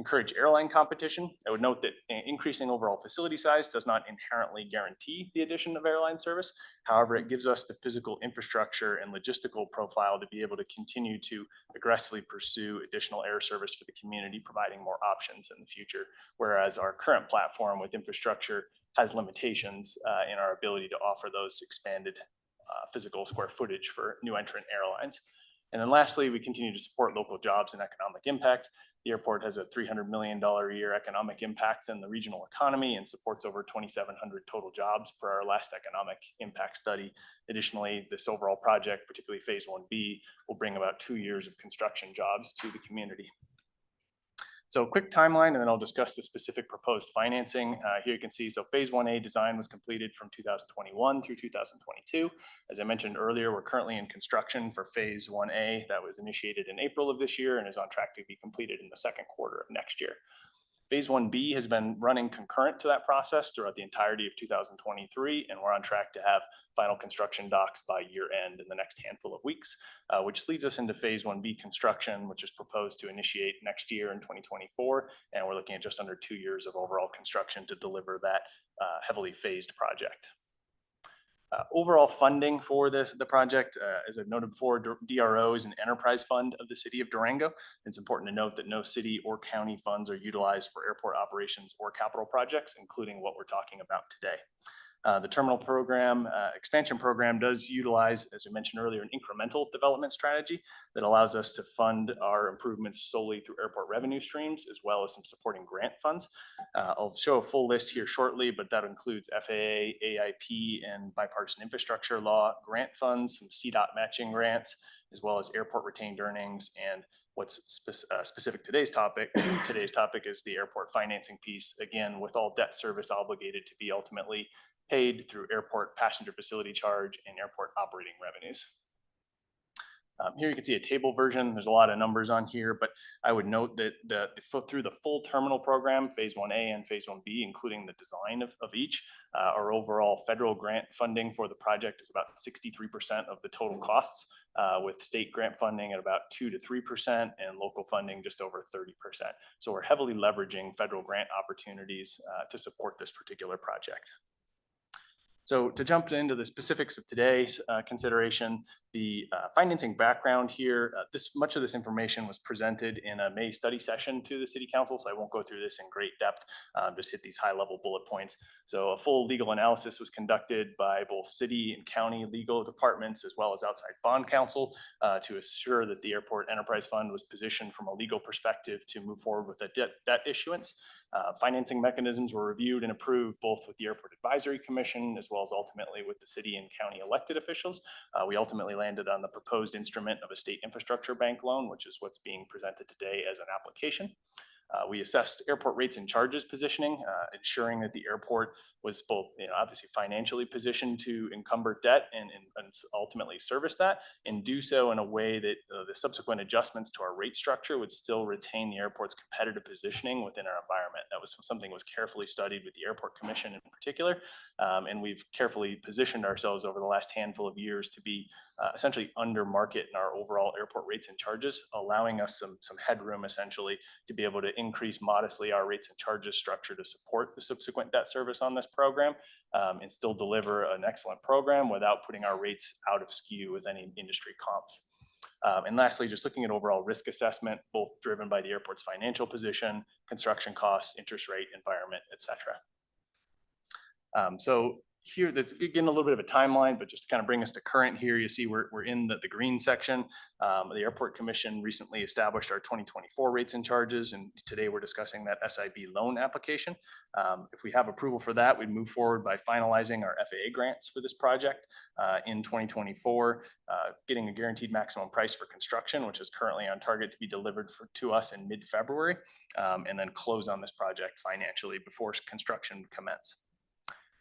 Encourage airline competition. I would note that increasing overall facility size does not inherently guarantee the addition of airline service. However, it gives us the physical infrastructure and logistical profile to be able to continue to aggressively pursue additional air service for the community, providing more options in the future. Whereas our current platform with infrastructure has limitations in our ability to offer those expanded physical square footage for new entrant airlines. And then lastly, we continue to support local jobs and economic impact. The airport has a $300 million a year economic impact in the regional economy and supports over 2,700 total jobs per our last economic impact study. Additionally, this overall project, particularly Phase 1B, will bring about 2 years of construction jobs to the community. So quick timeline, and then I'll discuss the specific proposed financing. Here you can see, so Phase 1A design was completed from 2021 through 2022. As I mentioned earlier, we're currently in construction for Phase 1A that was initiated in April of this year and is on track to be completed in the second quarter of next year. Phase 1B has been running concurrent to that process throughout the entirety of 2023, and we're on track to have final construction docs by year end in the next handful of weeks, which leads us into Phase 1B construction, which is proposed to initiate next year in 2024. And we're looking at just under 2 years of overall construction to deliver that heavily phased project. Overall funding for the project, as I've noted before, DRO is an enterprise fund of the city of Durango. It's important to note that no city or county funds are utilized for airport operations or capital projects, including what we're talking about today. The terminal program, expansion program does utilize, as I mentioned earlier, an incremental development strategy that allows us to fund our improvements solely through airport revenue streams, as well as some supporting grant funds. I'll show a full list here shortly, but that includes FAA, AIP, and bipartisan infrastructure law grant funds, some CDOT matching grants, as well as airport retained earnings. And what's specific to today's topic is the airport financing piece, again, with all debt service obligated to be ultimately paid through airport passenger facility charge and airport operating revenues. Here you can see a table version. There's a lot of numbers on here, but I would note that through the full terminal program, phase 1A and phase 1B, including the design of each, our overall federal grant funding for the project is about 63% of the total costs, with state grant funding at about 2 to 3% and local funding just over 30%. So we're heavily leveraging federal grant opportunities to support this particular project. So to jump into the specifics of today's consideration, the financing background here, much of this information was presented in a May study session to the City Council, so I won't go through this in great depth, just hit these high-level bullet points. So a full legal analysis was conducted by both city and county legal departments, as well as outside bond counsel, to assure that the Airport Enterprise Fund was positioned from a legal perspective to move forward with a debt issuance. Financing mechanisms were reviewed and approved both with the Airport Advisory Commission as well as ultimately with the city and county elected officials. We ultimately landed on the proposed instrument of a state infrastructure bank loan, which is what's being presented today as an application. We assessed airport rates and charges positioning, ensuring that the airport was both, obviously financially positioned to encumber debt and ultimately service that, and do so in a way that the subsequent adjustments to our rate structure would still retain the airport's competitive positioning within our environment. That was something that was carefully studied with the Airport Commission in particular, and we've carefully positioned ourselves over the last handful of years to be essentially under market in our overall airport rates and charges, allowing us some headroom essentially to be able to increase modestly our rates and charges structure to support the subsequent debt service on this program, and still deliver an excellent program without putting our rates out of skew with any industry comps. And lastly, just looking at overall risk assessment, both driven by the airport's financial position, construction costs, interest rate, environment, et cetera. So here, that's getting a little bit of a timeline, but just to kind of bring us to current here, you see we're in the green section. The Airport Commission recently established our 2024 rates and charges, and today we're discussing that SIB loan application. If we have approval for that, we'd move forward by finalizing our FAA grants for this project in 2024, getting a guaranteed maximum price for construction, which is currently on target to be delivered to us in mid-February, and then close on this project financially before construction commence.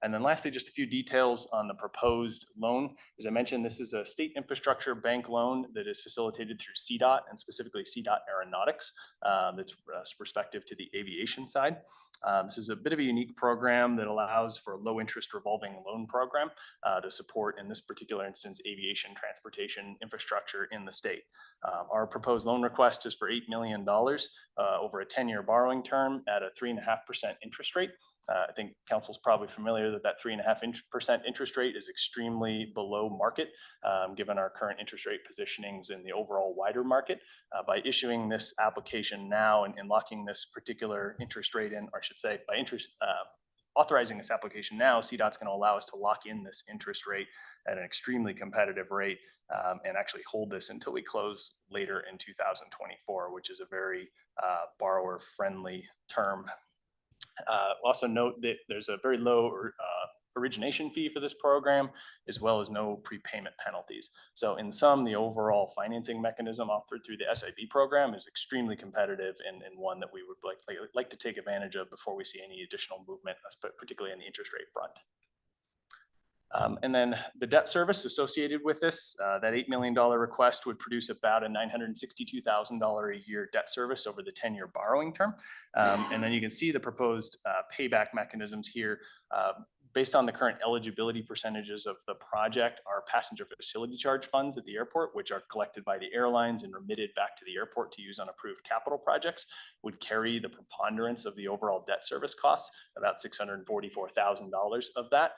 And then lastly, just a few details on the proposed loan. As I mentioned, this is a state infrastructure bank loan that is facilitated through CDOT and specifically CDOT Aeronautics. That's respective to the aviation side. This is a bit of a unique program that allows for a low interest revolving loan program to support, in this particular instance, aviation transportation infrastructure in the state. Our proposed loan request is for $8 million over a 10-year borrowing term at a 3.5% interest rate. I think council's probably familiar that 3.5% interest rate is extremely below market, given our current interest rate positionings in the overall wider market. By issuing this application now and locking this particular interest rate in, or I should say, by authorizing this application now, CDOT's going to allow us to lock in this interest rate at an extremely competitive rate, and actually hold this until we close later in 2024, which is a very borrower-friendly term. Also note that there's a very low origination fee for this program, as well as no prepayment penalties. So in sum, the overall financing mechanism offered through the SIB program is extremely competitive and one that we would like to take advantage of before we see any additional movement, particularly in the interest rate front. And then the debt service associated with this, that $8 million request would produce about a $962,000 a year debt service over the 10-year borrowing term. And then you can see the proposed payback mechanisms here. Based on the current eligibility percentages of the project, our passenger facility charge funds at the airport, which are collected by the airlines and remitted back to the airport to use on approved capital projects, would carry the preponderance of the overall debt service costs, about $644,000 of that,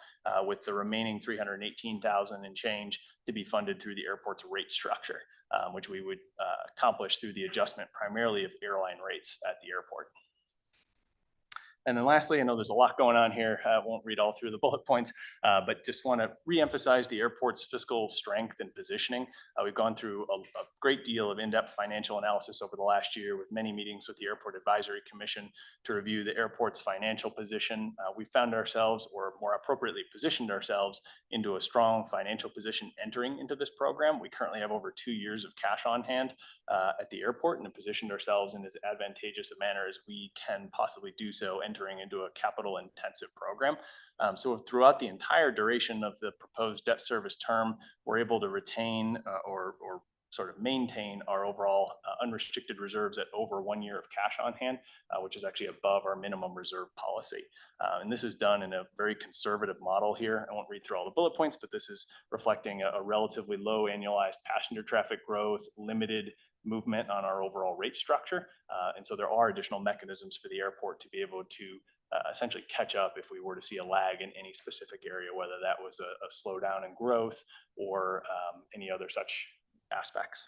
with the remaining $318,000 and change to be funded through the airport's rate structure, which we would accomplish through the adjustment primarily of airline rates at the airport. And then lastly, I know there's a lot going on here. I won't read all through the bullet points, but just want to reemphasize the airport's fiscal strength and positioning. We've gone through a great deal of in-depth financial analysis over the last year with many meetings with the Airport Advisory Commission to review the airport's financial position. We found ourselves, or more appropriately positioned ourselves, into a strong financial position entering into this program. We currently have over 2 years of cash on hand at the airport, and have positioned ourselves in as advantageous a manner as we can possibly do so, entering into a capital intensive program. So throughout the entire duration of the proposed debt service term, we're able to retain or sort of maintain our overall unrestricted reserves at over 1 year of cash on hand, which is actually above our minimum reserve policy. And this is done in a very conservative model here. I won't read through all the bullet points, but this is reflecting a relatively low annualized passenger traffic growth, limited movement on our overall rate structure. And so there are additional mechanisms for the airport to be able to essentially catch up if we were to see a lag in any specific area, whether that was a slowdown in growth or any other such aspects.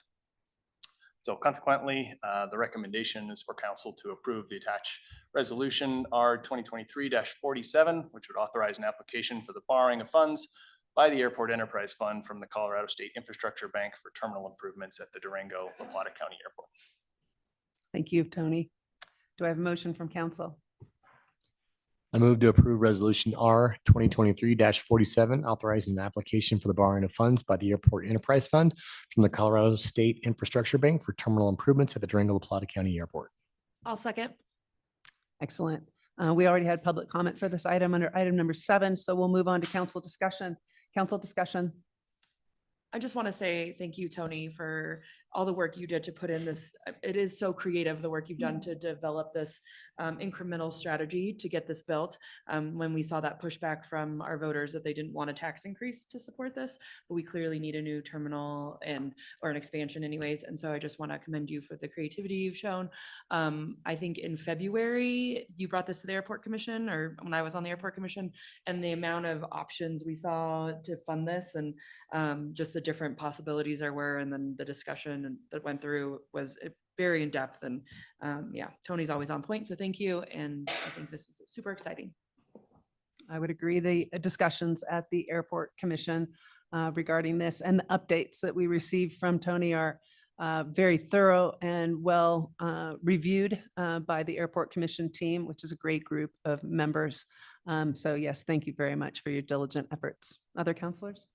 So consequently, the recommendation is for council to approve the attached resolution R 2023-47, which would authorize an application for the borrowing of funds by the Airport Enterprise Fund from the Colorado State Infrastructure Bank for terminal improvements at the Durango-La Plata County Airport. Thank you, Tony. Do I have a motion from council? I move to approve resolution R 2023-47, authorizing an application for the borrowing of funds by the Airport Enterprise Fund from the Colorado State Infrastructure Bank for terminal improvements at the Durango-La Plata County Airport. I'll second. Excellent. We already had public comment for this item under item number 7, so we'll move on to council discussion. Council discussion. I just want to say thank you, Tony, for all the work you did to put in this. It is so creative, the work you've done to develop this incremental strategy to get this built. When we saw that pushback from our voters that they didn't want a tax increase to support this, but we clearly need a new terminal or an expansion anyways. And so I just want to commend you for the creativity you've shown. I think in February, you brought this to the Airport Commission, or when I was on the Airport Commission, and the amount of options we saw to fund this and just the different possibilities there were, and then the discussion that went through was very in depth. And yeah, Tony's always on point. So thank you. And I think this is super exciting. I would agree. The discussions at the Airport Commission regarding this and the updates that we received from Tony are very thorough and well reviewed by the Airport Commission team, which is a great group of members. So yes, thank you very much for your diligent efforts. Other councilors?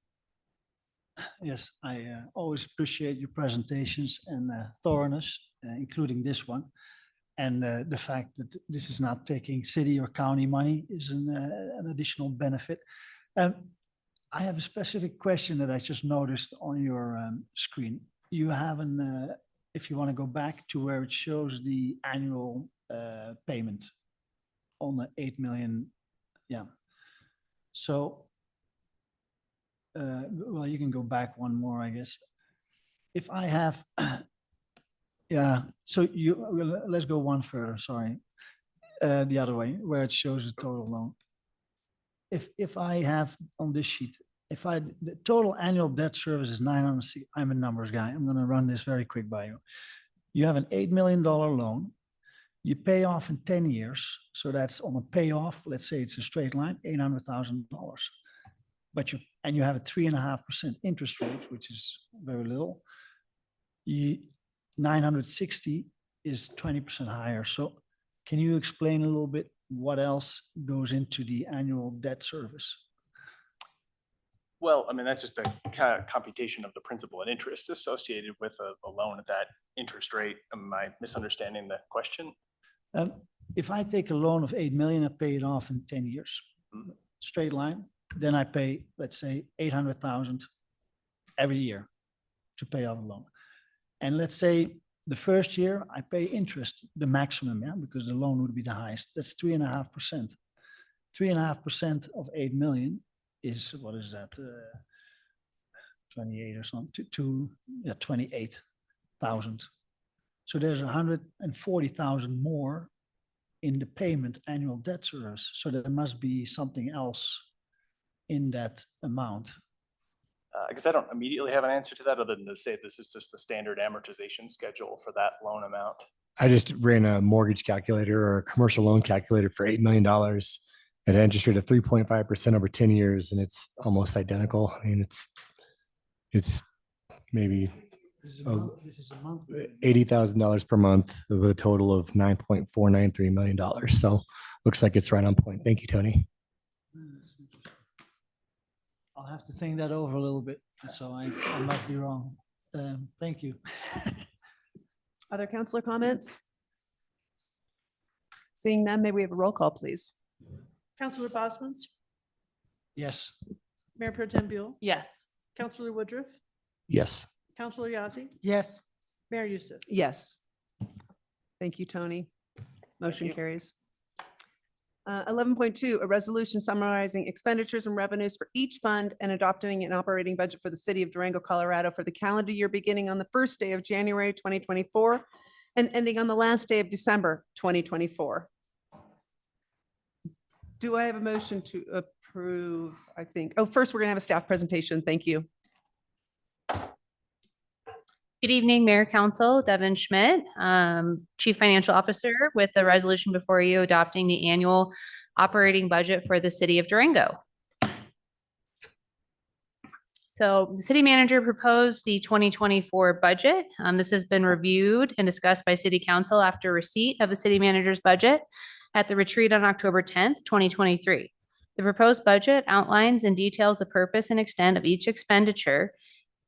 Yes, I always appreciate your presentations and thoroughness, including this one. And the fact that this is not taking city or county money is an additional benefit. I have a specific question that I just noticed on your screen. You have if you want to go back to where it shows the annual payment on the 8 million. Yeah. So well, you can go back one more, I guess. If I have, yeah, so let's go one further, sorry. The other way, where it shows the total loan. If I have on this sheet, the total annual debt service is 960, I'm a numbers guy. I'm going to run this very quick by you. You have an $8 million loan. You pay off in 10 years. So that's on a payoff. Let's say it's a straight line, $800,000. But you have a 3.5% interest rate, which is very little. 960 is 20% higher. So can you explain a little bit what else goes into the annual debt service? Well, I mean, that's just a computation of the principal and interest associated with a loan at that interest rate. Am I misunderstanding the question? If I take a loan of 8 million and pay it off in 10 years, straight line, then I pay, let's say, 800,000 every year to pay off a loan. And let's say the first year I pay interest, the maximum, yeah, because the loan would be the highest. That's 3.5%. 3.5% of 8 million is, what is that? 28 or something, yeah, 28,000. So there's 140,000 more in the payment annual debt service. So there must be something else in that amount. I guess I don't immediately have an answer to that other than to say this is just the standard amortization schedule for that loan amount. I just ran a mortgage calculator or a commercial loan calculator for $8 million at an interest rate of 3.5% over 10 years. And it's almost identical. I mean, it's maybe $80,000 per month with a total of $9.493 million. So looks like it's right on point. Thank you, Tony. I'll have to think that over a little bit. So I must be wrong. Thank you. Other councilor comments? Seeing none, may we have a roll call, please? Councilor Bosman's, Yes. Mayor Pro Tem Buell, Yes. Councilor Woodruff, Yes. Counselor Yazzie, Yes. Mayor Youssef. Yes. Thank you, Tony. Motion carries. 11.2, a resolution summarizing expenditures and revenues for each fund and adopting an operating budget for the city of Durango, Colorado for the calendar year beginning on the first day of January 2024 and ending on the last day of December 2024. Do I have a motion to approve? I think, oh, first we're gonna have a staff presentation. Thank you. Good evening, Mayor Council, Devin Schmidt, Chief Financial Officer, with the resolution before you adopting the annual operating budget for the city of Durango. So the city manager proposed the 2024 budget. This has been reviewed and discussed by city council after receipt of the city manager's budget at the retreat on October 10th, 2023. The proposed budget outlines and details the purpose and extent of each expenditure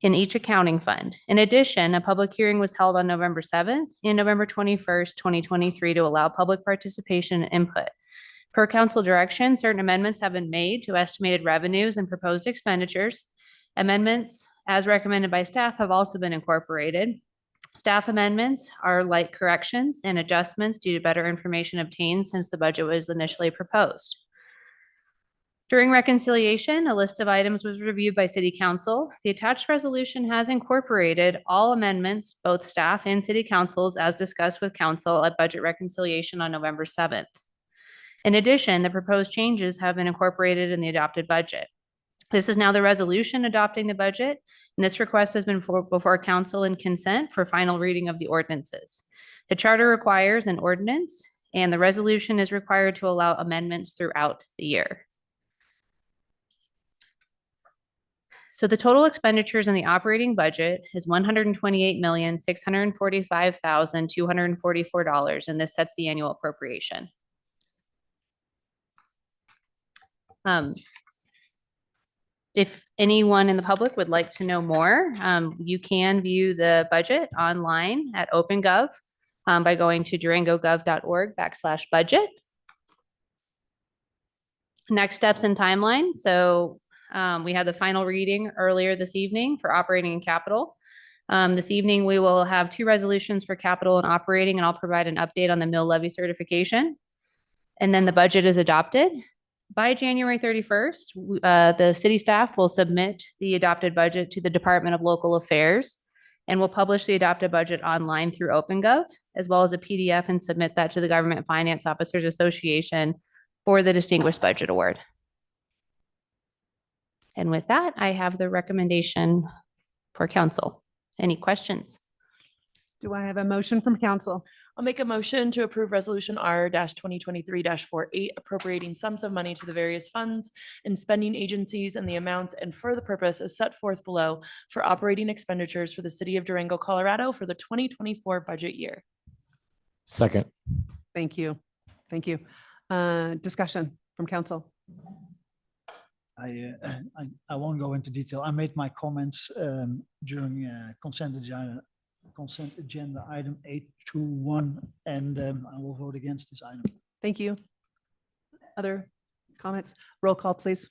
in each accounting fund. In addition, a public hearing was held on November 7th and November 21st, 2023 to allow public participation and input. Per council direction, certain amendments have been made to estimated revenues and proposed expenditures. Amendments, as recommended by staff, have also been incorporated. Staff amendments are light corrections and adjustments due to better information obtained since the budget was initially proposed. During reconciliation, a list of items was reviewed by City Council. The attached resolution has incorporated all amendments, both staff and City Council's, as discussed with Council at budget reconciliation on November 7th. In addition, the proposed changes have been incorporated in the adopted budget. This is now the resolution adopting the budget, and this request has been before Council and consent for final reading of the ordinances. The charter requires an ordinance, and the resolution is required to allow amendments throughout the year. So the total expenditures in the operating budget is $128,645,244, and this sets the annual appropriation. If anyone in the public would like to know more, you can view the budget online at OpenGov by going to durangogov.org/budget. Next steps and timeline. So we had the final reading earlier this evening for operating and capital. This evening, we will have 2 resolutions for capital and operating, and I'll provide an update on the mill levy certification. And then the budget is adopted. By January 31st, the city staff will submit the adopted budget to the Department of Local Affairs and will publish the adopted budget online through OpenGov, as well as a PDF, and submit that to the Government Finance Officers Association for the Distinguished Budget Award. And with that, I have the recommendation for council. Any questions? Do I have a motion from council? I'll make a motion to approve resolution R-2023-48, appropriating sums of money to the various funds and spending agencies and the amounts and for the purpose as set forth below for operating expenditures for the city of Durango, Colorado for the 2024 budget year. Second. Thank you. Thank you. Discussion from council. I won't go into detail. I made my comments during consent agenda item 8.2.1, and I will vote against this item. Thank you. Other comments? Roll call, please.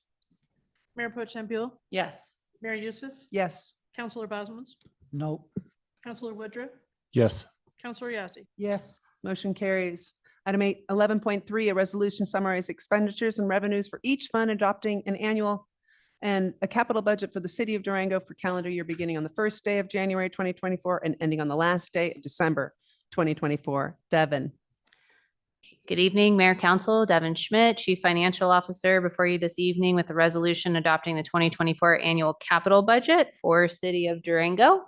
Mayor Pro Tem Buell, Yes. Mayor Youssef, Yes. Counselor Bosman's, No. Counselor Woodruff, Yes. Counselor Yazzie. Yes. Motion carries. Item 11.3, a resolution summarizing expenditures and revenues for each fund adopting an annual and a capital budget for the city of Durango for calendar year beginning on the first day of January 2024 and ending on the last day of December 2024. Devin. Good evening, Mayor Council, Devin Schmidt, Chief Financial Officer, before you this evening with the resolution adopting the 2024 annual capital budget for City of Durango.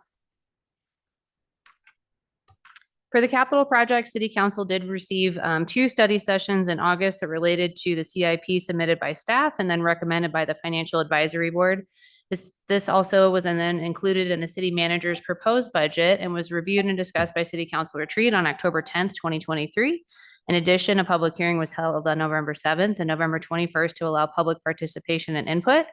For the capital project, City Council did receive 2 study sessions in August that related to the CIP submitted by staff and then recommended by the Financial Advisory Board. This also was then included in the city manager's proposed budget and was reviewed and discussed by City Council retreat on October 10th, 2023. In addition, a public hearing was held on November 7th and November 21st to allow public participation and input.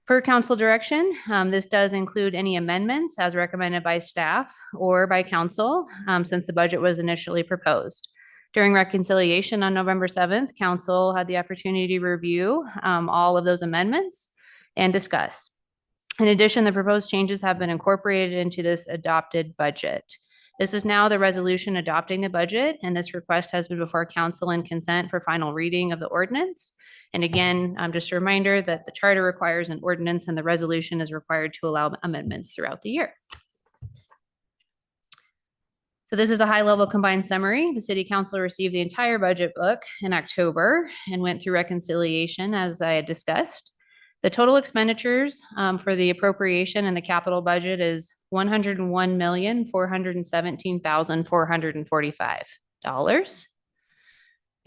Per council direction, this does include any amendments as recommended by staff or by council since the budget was initially proposed. During reconciliation on November 7th, council had the opportunity to review all of those amendments and discuss. In addition, the proposed changes have been incorporated into this adopted budget. This is now the resolution adopting the budget, and this request has been before council and consent for final reading of the ordinance. And again, just a reminder that the charter requires an ordinance and the resolution is required to allow amendments throughout the year. So this is a high-level combined summary. The city council received the entire budget book in October and went through reconciliation as I had discussed. The total expenditures for the appropriation and the capital budget is $101,417,445.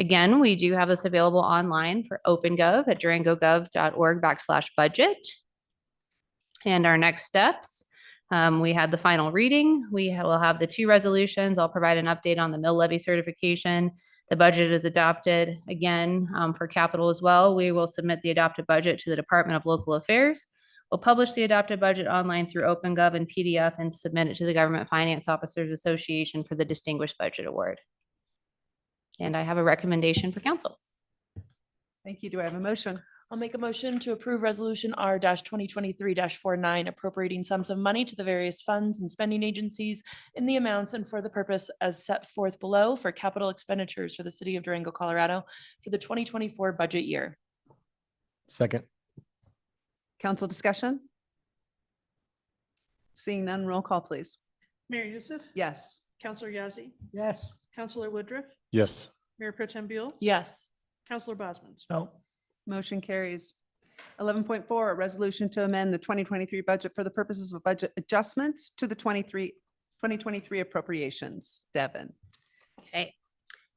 Again, we do have this available online for OpenGov at durangogov.org/budget. And our next steps, we had the final reading. Will have the 2 resolutions. I'll provide an update on the mill levy certification. The budget is adopted again for capital as well. We will submit the adopted budget to the Department of Local Affairs. We'll publish the adopted budget online through OpenGov and PDF and submit it to the Government Finance Officers Association for the Distinguished Budget Award. And I have a recommendation for council. Thank you. Do I have a motion? I'll make a motion to approve resolution R-2023-49 appropriating sums of money to the various funds and spending agencies in the amounts and for the purpose as set forth below for capital expenditures for the city of Durango, Colorado for the 2024 budget year. Second. Council discussion? Seeing none, roll call, please. Mayor Youssef. Yes. Counselor Yazzie, Yes. Counselor Woodruff, Yes. Mayor Pro Tem Buell, Yes. Counselor Bosman's. No. Motion carries. 11.4, a resolution to amend the 2023 budget for the purposes of budget adjustments to the 2023 appropriations. Devin. Okay.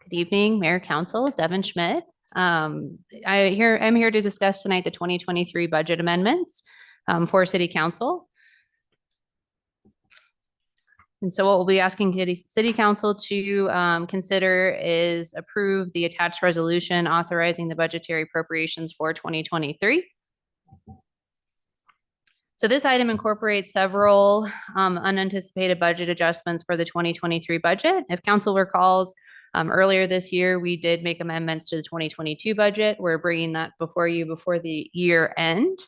Good evening, Mayor Council, Devin Schmidt. I'm here to discuss tonight the 2023 budget amendments for City Council. And so what we'll be asking City Council to consider is approve the attached resolution authorizing the budgetary appropriations for 2023. So this item incorporates several unanticipated budget adjustments for the 2023 budget. If council recalls, earlier this year, we did make amendments to the 2022 budget. We're bringing that before you before the year end.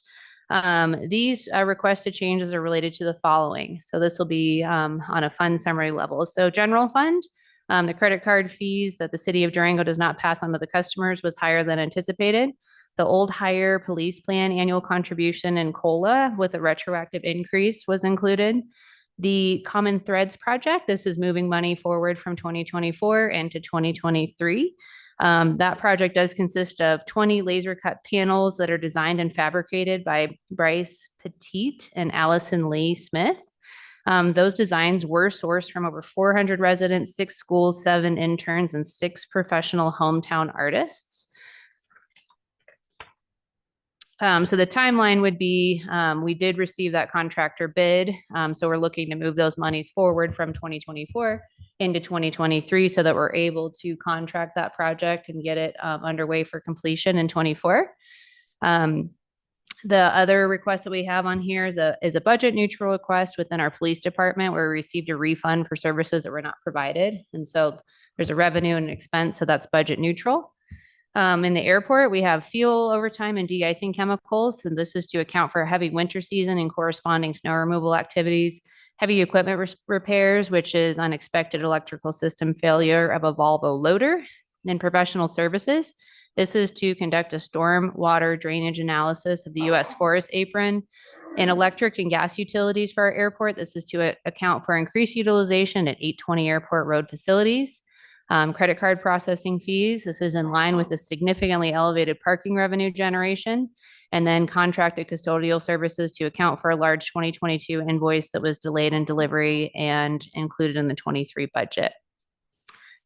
These requested changes are related to the following. So this will be on a fund summary level. So general fund, the credit card fees that the city of Durango does not pass on to the customers was higher than anticipated. The old hire police plan annual contribution and COLA with a retroactive increase was included. The Common Threads project, this is moving money forward from 2024 into 2023. That project does consist of 20 laser cut panels that are designed and fabricated by Bryce Petit and Allison Lee Smith. Those designs were sourced from over 400 residents, 6 schools, 7 interns, and 6 professional hometown artists. So the timeline would be, we did receive that contractor bid. So we're looking to move those monies forward from 2024 into 2023 so that we're able to contract that project and get it underway for completion in 24. The other request that we have on here is a budget neutral request within our police department where we received a refund for services that were not provided. And so there's a revenue and an expense, so that's budget neutral. In the airport, we have fuel overtime and de-icing chemicals, and this is to account for a heavy winter season and corresponding snow removal activities, heavy equipment repairs, which is unexpected electrical system failure of a Volvo loader, and professional services. This is to conduct a storm water drainage analysis of the U.S. Forest Apron. In electric and gas utilities for our airport, this is to account for increased utilization at 820 airport road facilities. Credit card processing fees. This is in line with the significantly elevated parking revenue generation. And then contracted custodial services to account for a large 2022 invoice that was delayed in delivery and included in the 23 budget.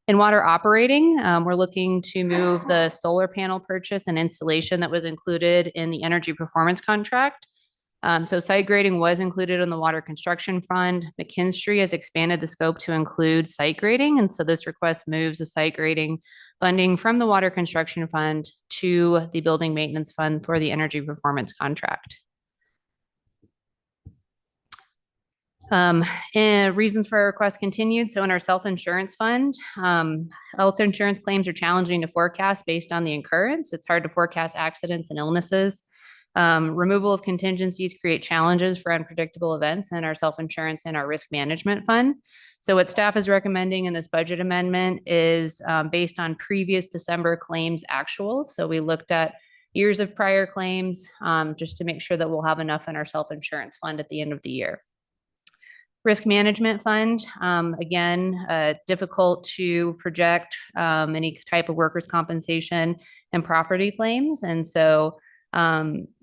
In water operating, we're looking to move the solar panel purchase and installation that was included in the energy performance contract. So site grading was included in the water construction fund. McKinstry has expanded the scope to include site grading. And so this request moves the site grading funding from the water construction fund to the building maintenance fund for the energy performance contract. And reasons for our request continued. So in our self-insurance fund, health insurance claims are challenging to forecast based on the occurrence. It's hard to forecast accidents and illnesses. Removal of contingencies create challenges for unpredictable events in our self-insurance and our risk management fund. So what staff is recommending in this budget amendment is based on previous December claims actuals. So we looked at years of prior claims just to make sure that we'll have enough in our self-insurance fund at the end of the year. Risk management fund, again, difficult to project any type of workers' compensation and property claims. And so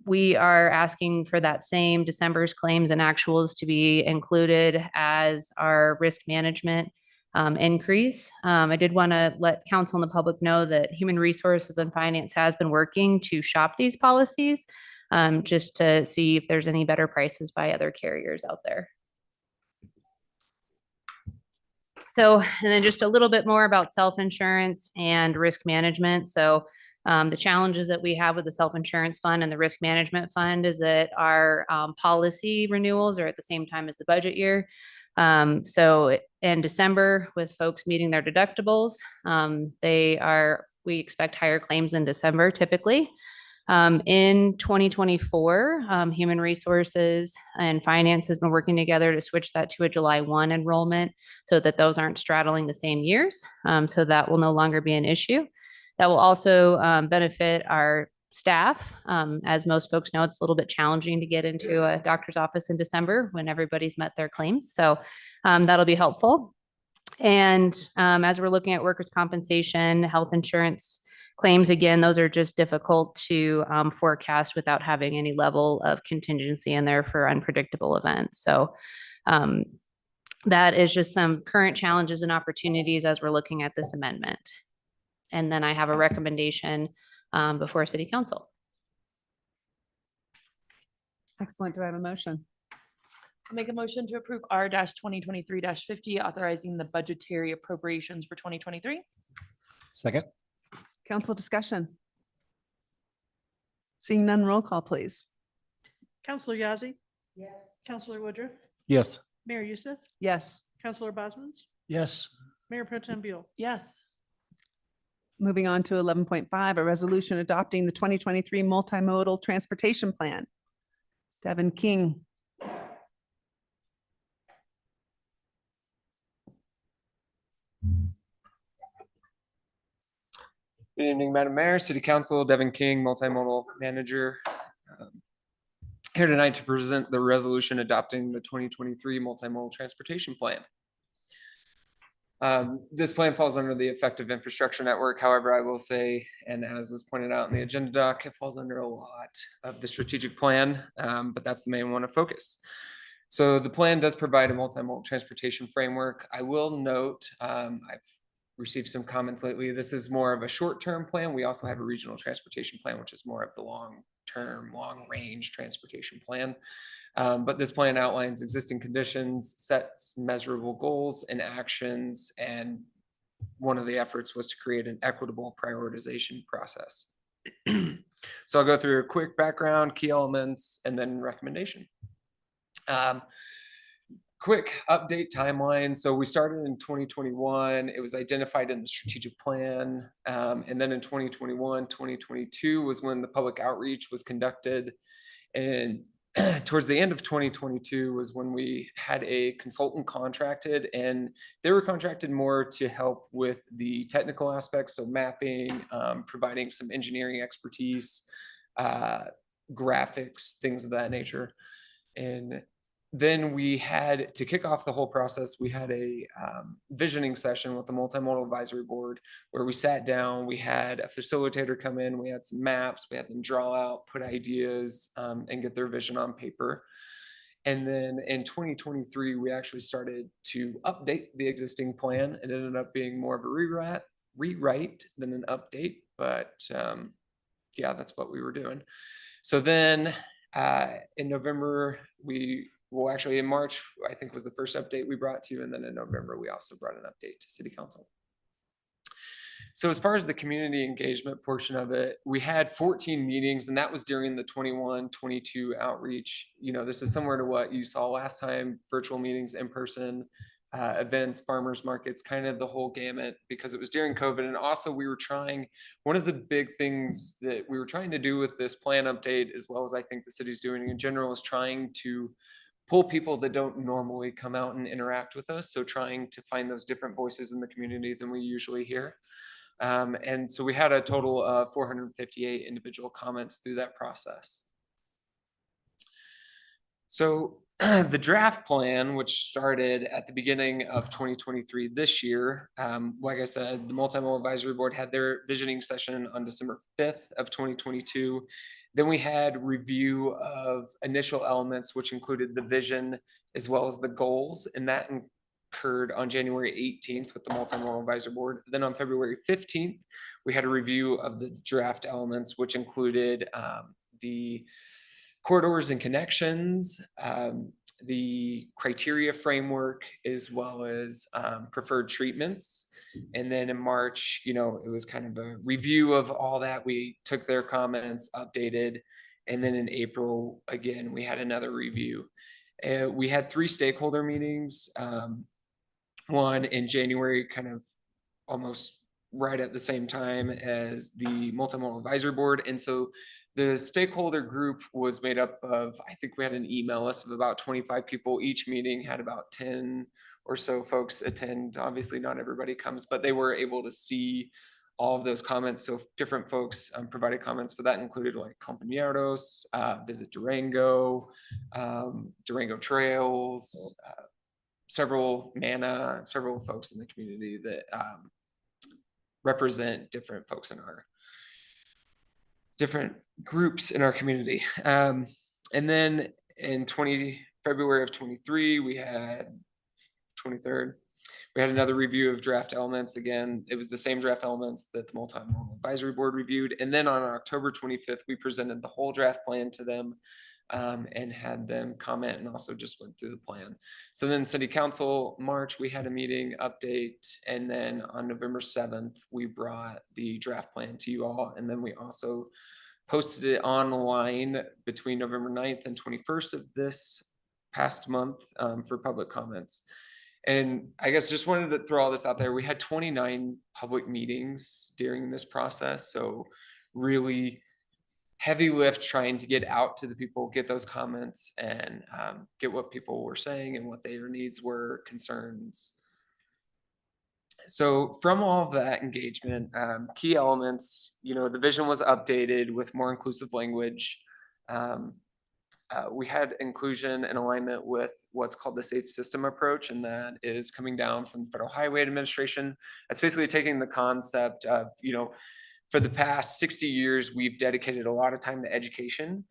we are asking for that same December's claims and actuals to be included as our risk management increase. I did want to let council and the public know that Human Resources and Finance has been working to shop these policies just to see if there's any better prices by other carriers out there. So, and then just a little bit more about self-insurance and risk management. So the challenges that we have with the self-insurance fund and the risk management fund is that our policy renewals are at the same time as the budget year. So in December, with folks meeting their deductibles, we expect higher claims in December typically. In 2024, Human Resources and Finance has been working together to switch that to a July 1 enrollment so that those aren't straddling the same years. So that will no longer be an issue. That will also benefit our staff. As most folks know, it's a little bit challenging to get into a doctor's office in December when everybody's met their claims. So that'll be helpful. And as we're looking at workers' compensation, health insurance claims, again, those are just difficult to forecast without having any level of contingency in there for unpredictable events. So that is just some current challenges and opportunities as we're looking at this amendment. And then I have a recommendation before City Council. Excellent. Do I have a motion? I'll make a motion to approve R-2023-50, authorizing the budgetary appropriations for 2023. Second. Council discussion. Seeing none, roll call, please. Counselor Yazzie? Yes. Counselor Woodruff? Yes. Mayor Youssef? Yes. Counselor Bosman's? Yes. Mayor Pro Tem Buell? Yes. Moving on to 11.5, a resolution adopting the 2023 multimodal transportation plan. Devin King. Good evening, Madam Mayor, City Council, Devin King, Multimodal Manager. Here tonight to present the resolution adopting the 2023 Multimodal Transportation Plan. This plan falls under the Effective Infrastructure Network. However, I will say, and as was pointed out in the agenda doc, it falls under a lot of the strategic plan, but that's the main one of focus. So the plan does provide a multimodal transportation framework. I will note, I've received some comments lately. This is more of a short-term plan. We also have a regional transportation plan, which is more of the long-term, long-range transportation plan. But this plan outlines existing conditions, sets measurable goals and actions, and one of the efforts was to create an equitable prioritization process. So I'll go through a quick background, key elements, and then recommendation. Quick update timeline. So we started in 2021. It was identified in the strategic plan. And then in 2021, 2022 was when the public outreach was conducted. And towards the end of 2022 was when we had a consultant contracted, and they were contracted more to help with the technical aspects. So mapping, providing some engineering expertise, graphics, things of that nature. And then we had to kick off the whole process. We had a visioning session with the Multimodal Advisory Board where we sat down, we had a facilitator come in, we had some maps, we had them draw out, put ideas, and get their vision on paper. And then in 2023, we actually started to update the existing plan. It ended up being more of a rewrite than an update, but yeah, that's what we were doing. So then in November, actually in March, I think was the first update we brought to you. And then in November, we also brought an update to City Council. So as far as the community engagement portion of it, we had 14 meetings, and that was during the 21-22 outreach. You know, this is similar to what you saw last time, virtual meetings in person, events, farmers markets, kind of the whole gamut, because it was during COVID. And also we were trying, one of the big things that we were trying to do with this plan update, as well as I think the city's doing in general, is trying to pull people that don't normally come out and interact with us. So trying to find those different voices in the community than we usually hear. And so we had a total of 458 individual comments through that process. So the draft plan, which started at the beginning of 2023 this year, like I said, the Multimodal Advisory Board had their visioning session on December 5th of 2022. Then we had review of initial elements, which included the vision as well as the goals, and that occurred on January 18th with the Multimodal Advisory Board. Then on February 15th, we had a review of the draft elements, which included the corridors and connections, the criteria framework, as well as preferred treatments. And then in March, it was kind of a review of all that. We took their comments, updated, and then in April, again, we had another review. We had 3 stakeholder meetings, one in January, kind of almost right at the same time as the Multimodal Advisory Board. And so the stakeholder group was made up of, I think we had an email list of about 25 people. Each meeting had about 10 or so folks attend. Obviously not everybody comes, but they were able to see all of those comments. So different folks provided comments, but that included like Compañeros, Visit Durango, Durango Trails, several MANA, several folks in the community that represent different folks in our different groups in our community. And then in February of 23, we had 23rd, we had another review of draft elements. Again, it was the same draft elements that the Multimodal Advisory Board reviewed. And then on October 25th, we presented the whole draft plan to them and had them comment, and also just went through the plan. So then City Council, March, we had a meeting update. And then on November 7th, we brought the draft plan to you all. And then we also posted it online between November 9th and 21st of this past month for public comments. And I guess just wanted to throw all this out there. We had 29 public meetings during this process. So really heavy lift trying to get out to the people, get those comments, and get what people were saying and what their needs were, concerns. So from all of that engagement, key elements, the vision was updated with more inclusive language. We had inclusion and alignment with what's called the safe system approach, and that is coming down from the Federal Highway Administration. That's basically taking the concept of, for the past 60 years, we've dedicated a lot of time to education.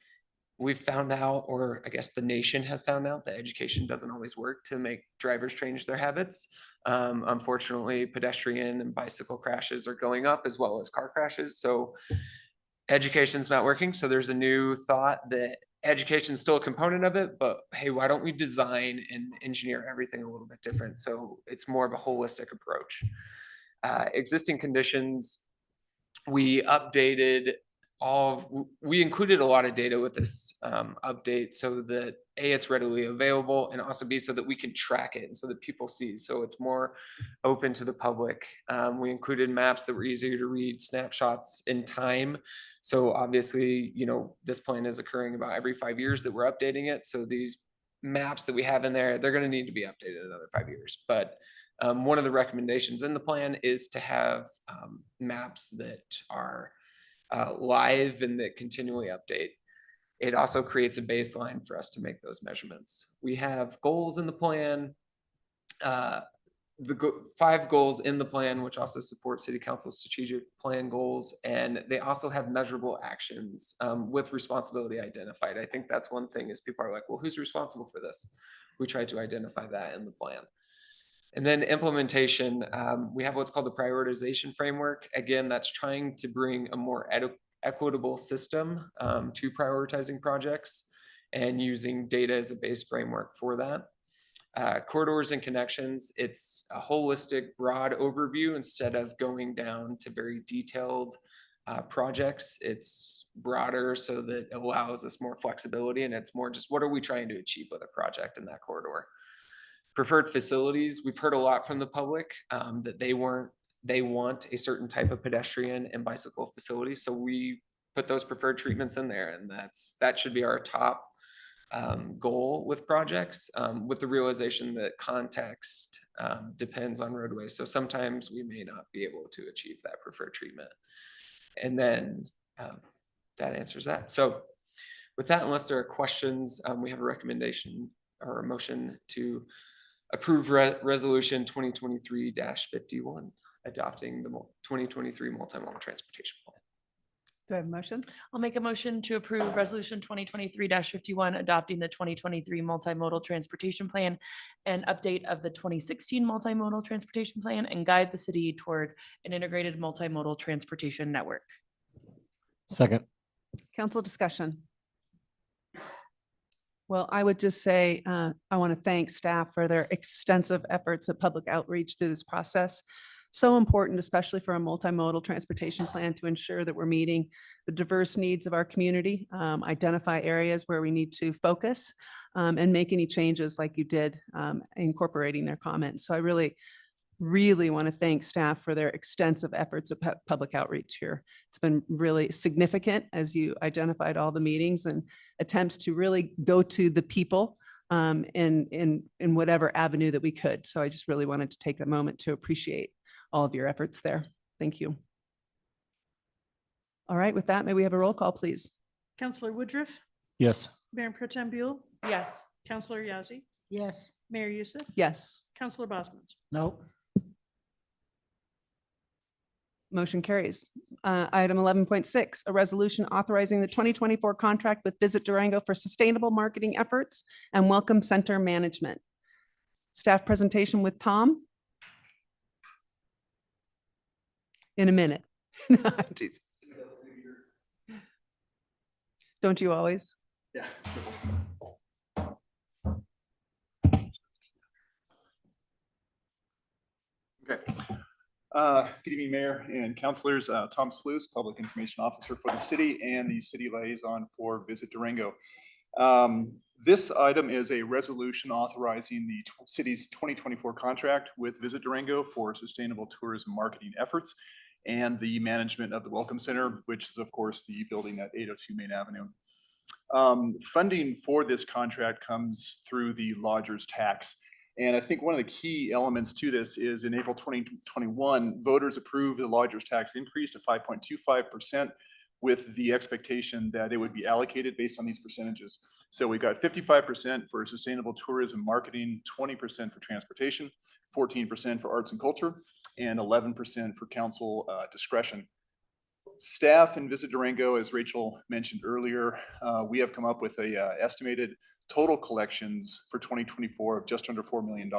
We've found out, or I guess the nation has found out, that education doesn't always work to make drivers change their habits. Unfortunately, pedestrian and bicycle crashes are going up, as well as car crashes. So education's not working. So there's a new thought that education is still a component of it, but hey, why don't we design and engineer everything a little bit different? So it's more of a holistic approach. Existing conditions, we updated we included a lot of data with this update so that A, it's readily available, and also B, so that we can track it and so that people see. So it's more open to the public. We included maps that were easier to read, snapshots in time. So obviously, this plan is occurring about every 5 years that we're updating it. So these maps that we have in there, they're going to need to be updated another 5 years. But one of the recommendations in the plan is to have maps that are live and that continually update. It also creates a baseline for us to make those measurements. We have goals in the plan, the 5 goals in the plan, which also support City Council's strategic plan goals, and they also have measurable actions with responsibility identified. I think that's one thing is people are like, well, who's responsible for this? We try to identify that in the plan. And then implementation, we have what's called the prioritization framework. Again, that's trying to bring a more equitable system to prioritizing projects and using data as a base framework for that. Corridors and connections, it's a holistic, broad overview instead of going down to very detailed projects. It's broader so that it allows us more flexibility, and it's more just what are we trying to achieve with a project in that corridor. preferred facilities, we've heard a lot from the public that they want a certain type of pedestrian and bicycle facility. So we put those preferred treatments in there, and that should be our top goal with projects, with the realization that context depends on roadways. So sometimes we may not be able to achieve that preferred treatment. And then that answers that. So with that, unless there are questions, we have a recommendation or a motion to approve resolution 2023-51, adopting the 2023 multimodal transportation plan. Do I have a motion? I'll make a motion to approve resolution 2023-51, adopting the 2023 multimodal transportation plan and update of the 2016 multimodal transportation plan, and guide the city toward an integrated multimodal transportation network. Second. Council discussion. Well, I would just say, I want to thank staff for their extensive efforts at public outreach through this process. So important, especially for a multimodal transportation plan, to ensure that we're meeting the diverse needs of our community, identify areas where we need to focus, and make any changes like you did, incorporating their comments. So I really want to thank staff for their extensive efforts at public outreach here. It's been really significant as you identified all the meetings and attempts to really go to the people in whatever avenue that we could. So I just really wanted to take a moment to appreciate all of your efforts there. Thank you. All right, with that, may we have a roll call, please? Counselor Woodruff, Yes. Mayor Pro Tem Buell, Yes. Counselor Yazzie, Yes. Mayor Youssef, Yes. Counselor Bosman's. No. Motion carries. Item 11.6, a resolution authorizing the 2024 contract with Visit Durango for sustainable marketing efforts and welcome center management. Staff presentation with Tom. In a minute. Jeez. Don't you always? Yeah. Okay. Good evening, Mayor and councilors. Tom Sluice, Public Information Officer for the city and the city liaison for Visit Durango. This item is a resolution authorizing the city's 2024 contract with Visit Durango for sustainable tourism marketing efforts and the management of the Welcome Center, which is of course the building at 802 Main Avenue. Funding for this contract comes through the lodger's tax. And I think one of the key elements to this is in April 2021, voters approved the lodger's tax increase to 5.25% with the expectation that it would be allocated based on these percentages. So we got 55% for sustainable tourism marketing, 20% for transportation, 14% for arts and culture, and 11% for council discretion. Staff in Visit Durango, as Rachel mentioned earlier, we have come up with a estimated total collections for 2024 of just under $4 million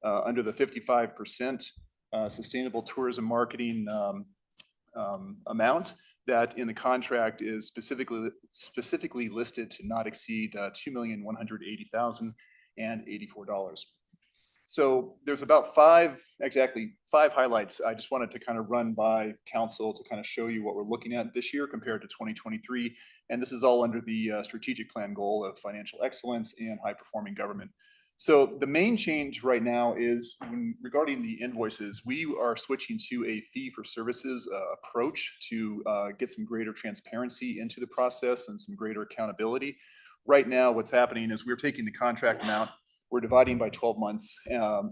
under the 55% sustainable tourism marketing amount that in the contract is specifically listed to not exceed $2,180,084. So there's about exactly five highlights. I just wanted to kind of run by council to kind of show you what we're looking at this year compared to 2023. And this is all under the strategic plan goal of financial excellence and high performing government. So the main change right now is regarding the invoices, we are switching to a fee for services approach to get some greater transparency into the process and some greater accountability. Right now, what's happening is we're taking the contract amount, we're dividing by 12 months.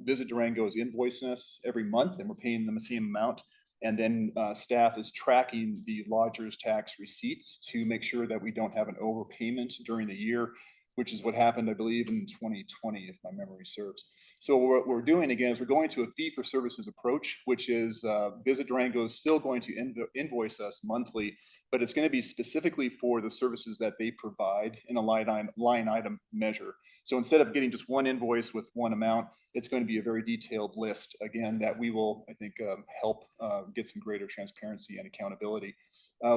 Visit Durango is invoicing us every month and we're paying them the same amount. And then staff is tracking the lodger's tax receipts to make sure that we don't have an overpayment during the year, which is what happened, I believe, in 2020, if my memory serves. So what we're doing again is we're going to a fee for services approach, which is Visit Durango is still going to invoice us monthly, but it's going to be specifically for the services that they provide in a line item measure. So instead of getting just one invoice with one amount, it's going to be a very detailed list, again, that we will, I think, help get some greater transparency and accountability.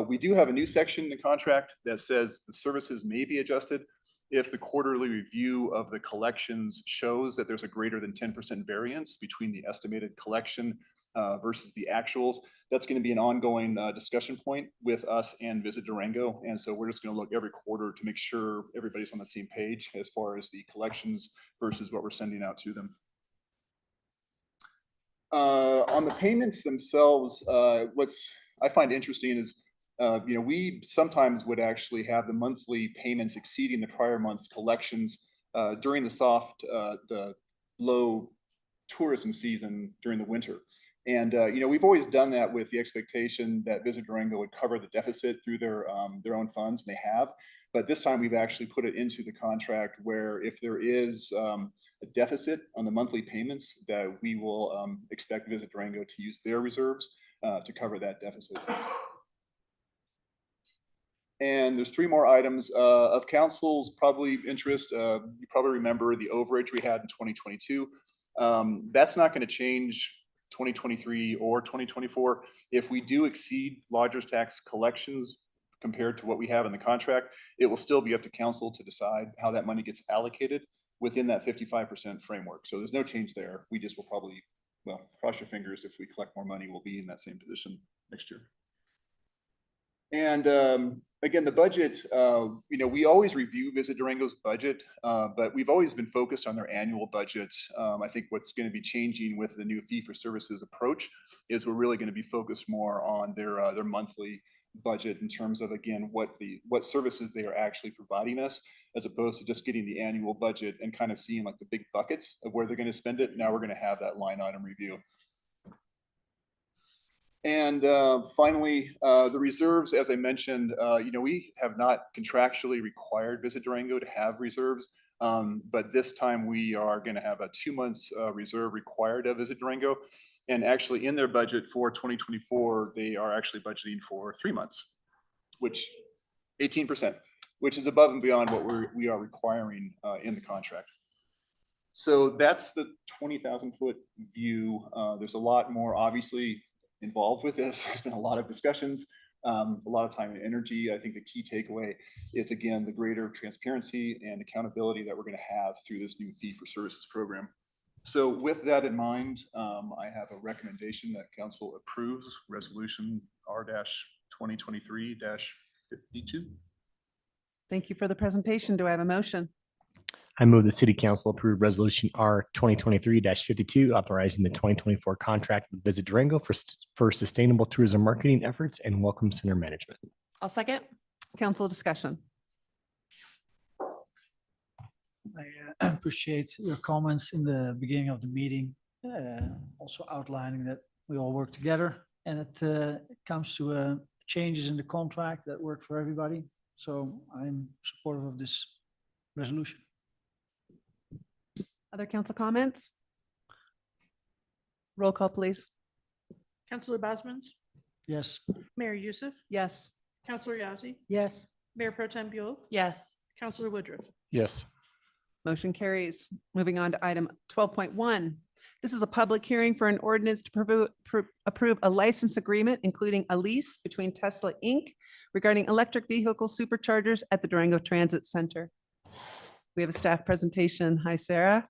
We do have a new section in the contract that says the services may be adjusted. if the quarterly review of the collections shows that there's a greater than 10% variance between the estimated collection versus the actuals, that's going to be an ongoing discussion point with us and Visit Durango. And so we're just going to look every quarter to make sure everybody's on the same page as far as the collections versus what we're sending out to them. On the payments themselves, what's I find interesting is, we sometimes would actually have the monthly payments exceeding the prior month's collections during the low tourism season during the winter. And, we've always done that with the expectation that Visit Durango would cover the deficit through their own funds, and they have. But this time we've actually put it into the contract where if there is a deficit on the monthly payments, that we will expect Visit Durango to use their reserves to cover that deficit. And there's 3 more items of council's probably interest. You probably remember the overage we had in 2022. That's not going to change 2023 or 2024. If we do exceed lodgers tax collections compared to what we have in the contract, it will still be up to council to decide how that money gets allocated within that 55% framework. So there's no change there. We just will probably, well, cross your fingers, if we collect more money, we'll be in that same position next year. And again, the budget, we always review Visit Durango's budget, but we've always been focused on their annual budget. I think what's going to be changing with the new fee for services approach is we're really going to be focused more on their monthly budget in terms of, again, what services they are actually providing us, as opposed to just getting the annual budget and kind of seeing like the big buckets of where they're going to spend it. Now we're going to have that line item review. And finally, the reserves, as I mentioned, we have not contractually required Visit Durango to have reserves, but this time we are going to have a 2 months reserve required of Visit Durango. And actually in their budget for 2024, they are actually budgeting for 3 months, which 18%, which is above and beyond what we are requiring in the contract. So that's the 20,000 foot view. There's a lot more, obviously, involved with this. There's been a lot of discussions, a lot of time and energy. I think the key takeaway is, again, the greater transparency and accountability that we're going to have through this new fee for services program. So with that in mind, I have a recommendation that council approves resolution R-2023-52. Thank you for the presentation. Do I have a motion? I move the city council approve resolution R 2023-52, authorizing the 2024 contract with Visit Durango for sustainable tourism marketing efforts and welcome center management. I'll second. Council discussion. I appreciate your comments in the beginning of the meeting, also outlining that we all work together and it comes to changes in the contract that work for everybody. So I'm supportive of this resolution. Other council comments? Roll call, please. Councilor Bosman's, Yes. Mayor Youssef, Yes. Councilor Yazzie, Yes. Mayor Pro Tem Buell, Yes. Councilor Woodruff. Yes. Motion carries. Moving on to item 12.1. This is a public hearing for an ordinance to approve a license agreement, including a lease between Tesla Inc. regarding electric vehicle superchargers at the Durango Transit Center. We have a staff presentation. Hi, Sarah.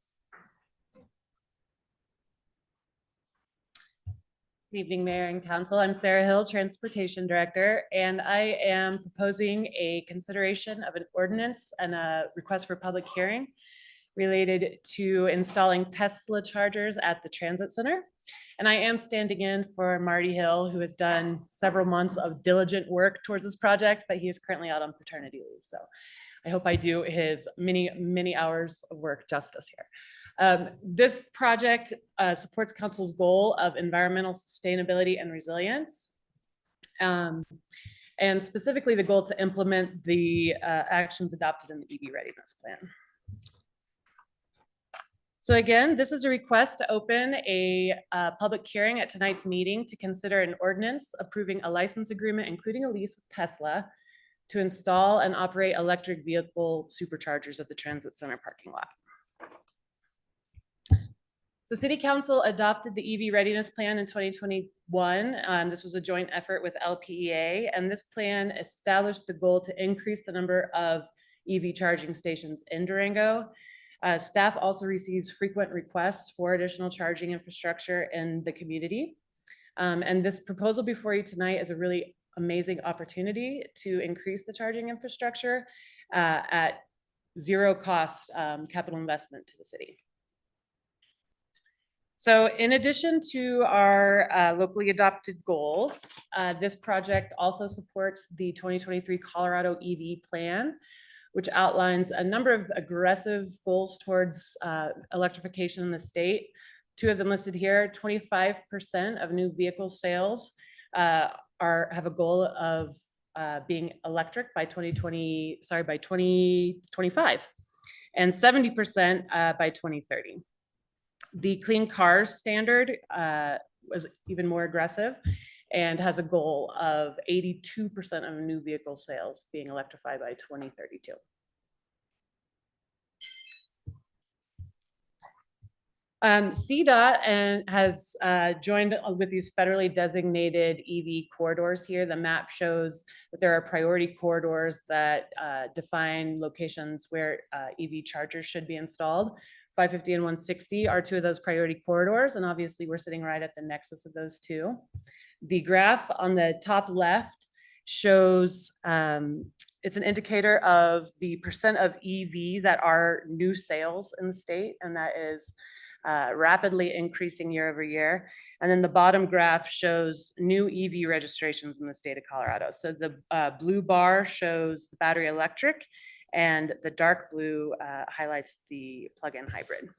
Good evening, Mayor and Council. I'm Sarah Hill, Transportation Director, and I am proposing a consideration of an ordinance and a request for public hearing related to installing Tesla chargers at the Transit Center. And I am standing in for Marty Hill, who has done several months of diligent work towards this project, but he is currently out on paternity leave. So I hope I do his many hours of work justice here. This project supports council's goal of environmental sustainability and resilience, and specifically the goal to implement the actions adopted in the EV readiness plan. So again, this is a request to open a public hearing at tonight's meeting to consider an ordinance approving a license agreement, including a lease with Tesla, to install and operate electric vehicle superchargers at the Transit Center parking lot. So City Council adopted the EV readiness plan in 2021. This was a joint effort with LPEA, and this plan established the goal to increase the number of EV charging stations in Durango. Staff also receives frequent requests for additional charging infrastructure in the community. And this proposal before you tonight is a really amazing opportunity to increase the charging infrastructure at zero cost capital investment to the city. So in addition to our locally adopted goals, this project also supports the 2023 Colorado EV Plan, which outlines a number of aggressive goals towards electrification in the state. Two of them listed here. 25% of new vehicle sales have a goal of being electric by 2025, and 70% by 2030. The Clean Cars Standard was even more aggressive and has a goal of 82% of new vehicle sales being electrified by 2032. CDOT has joined with these federally designated EV corridors here. The map shows that there are priority corridors that define locations where EV chargers should be installed. 550 and 160 are two of those priority corridors, and obviously we're sitting right at the nexus of those two. The graph on the top left shows it's an indicator of the percent of EVs that are new sales in the state, and that is rapidly increasing year over year. And then the bottom graph shows new EV registrations in the state of Colorado. So the blue bar shows the battery electric, and the dark blue highlights the plug-in hybrid.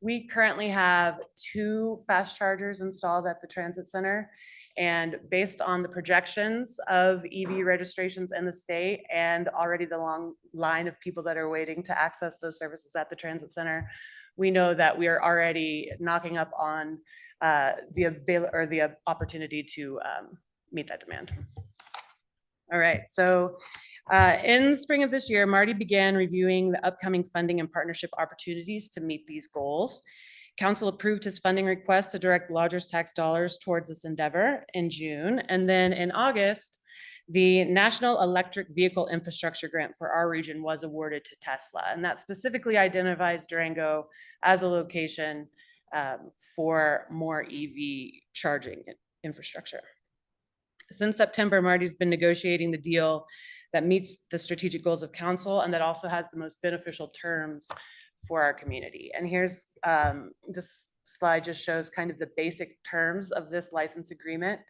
We currently have 2 fast chargers installed at the transit center. And based on the projections of EV registrations in the state and already the long line of people that are waiting to access those services at the transit center, we know that we are already knocking up on the opportunity to meet that demand. All right, so in the spring of this year, Marty began reviewing the upcoming funding and partnership opportunities to meet these goals. Council approved his funding request to direct lodgers tax dollars towards this endeavor in June. And then in August, the National Electric Vehicle Infrastructure Grant for our region was awarded to Tesla. And that specifically identifies Durango as a location for more EV charging infrastructure. Since September, Marty's been negotiating the deal that meets the strategic goals of council and that also has the most beneficial terms for our community. And here's this slide just shows kind of the basic terms of this license agreement.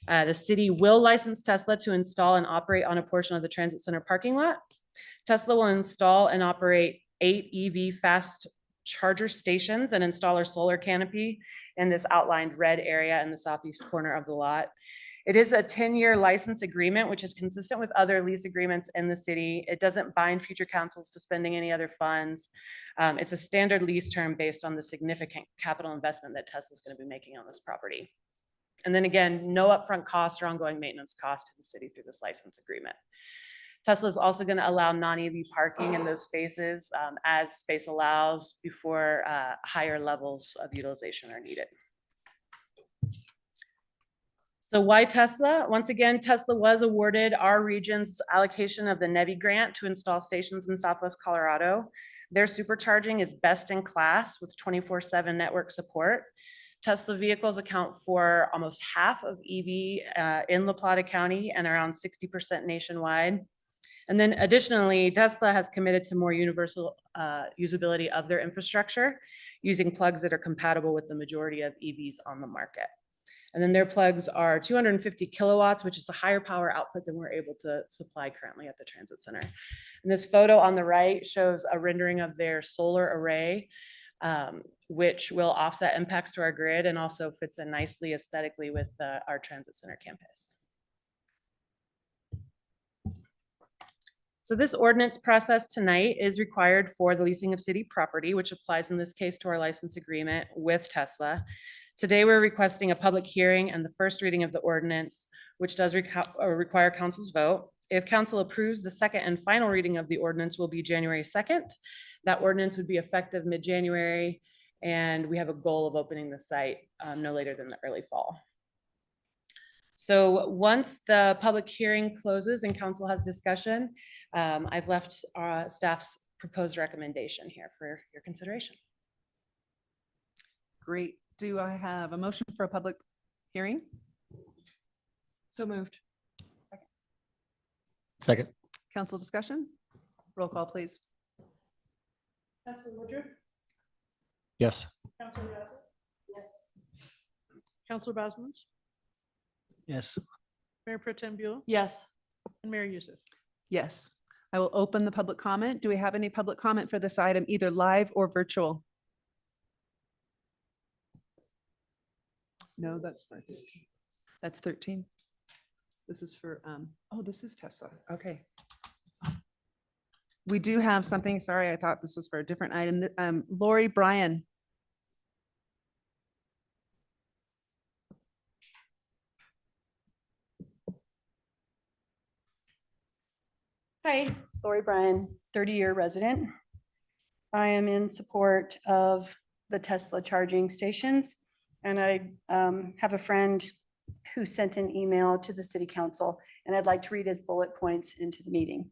The city will license Tesla to install and operate on a portion of the transit center parking lot. Tesla will install and operate 8 EV fast charger stations and install our solar canopy in this outlined red area in the southeast corner of the lot. It is a 10-year license agreement, which is consistent with other lease agreements in the city. It doesn't bind future councils to spending any other funds. It's a standard lease term based on the significant capital investment that Tesla's going to be making on this property. And then again, no upfront costs or ongoing maintenance costs to the city through this license agreement. Tesla is also going to allow non-EV parking in those spaces as space allows before higher levels of utilization are needed. So why Tesla? Once again, Tesla was awarded our region's allocation of the NEVI grant to install stations in Southwest Colorado. Their supercharging is best in class with 24/7 network support. Tesla vehicles account for almost half of EV in La Plata County and around 60% nationwide. And then additionally, Tesla has committed to more universal usability of their infrastructure using plugs that are compatible with the majority of EVs on the market. And then their plugs are 250 kilowatts, which is a higher power output than we're able to supply currently at the transit center. And this photo on the right shows a rendering of their solar array, which will offset impacts to our grid and also fits in nicely aesthetically with our transit center campus. So this ordinance process tonight is required for the leasing of city property, which applies in this case to our license agreement with Tesla. Today, we're requesting a public hearing and the first reading of the ordinance, which does require council's vote. If council approves, the second and final reading of the ordinance will be January 2nd. That ordinance would be effective mid-January, and we have a goal of opening the site no later than the early fall. So once the public hearing closes and council has discussion, I've left staff's proposed recommendation here for your consideration. Great. Do I have a motion for a public hearing? So moved. Second. Council discussion? Roll call, please. Councilor Woodruff, Yes. Councilor Basil. Yes. Councilor Bosman's, Yes. Mayor Pro Tem Buell, Yes. and Mayor Youssef. Yes. I will open the public comment. Do we have any public comment for this item, either live or virtual? No, that's fine. That's 13. This is for, oh, this is Tesla. Okay. We do have something, sorry, I thought this was for a different item. Lori Bryan. Hi, Lori Bryan, 30-year resident. I am in support of the Tesla charging stations, and I have a friend who sent an email to the city council, and I'd like to read his bullet points into the meeting.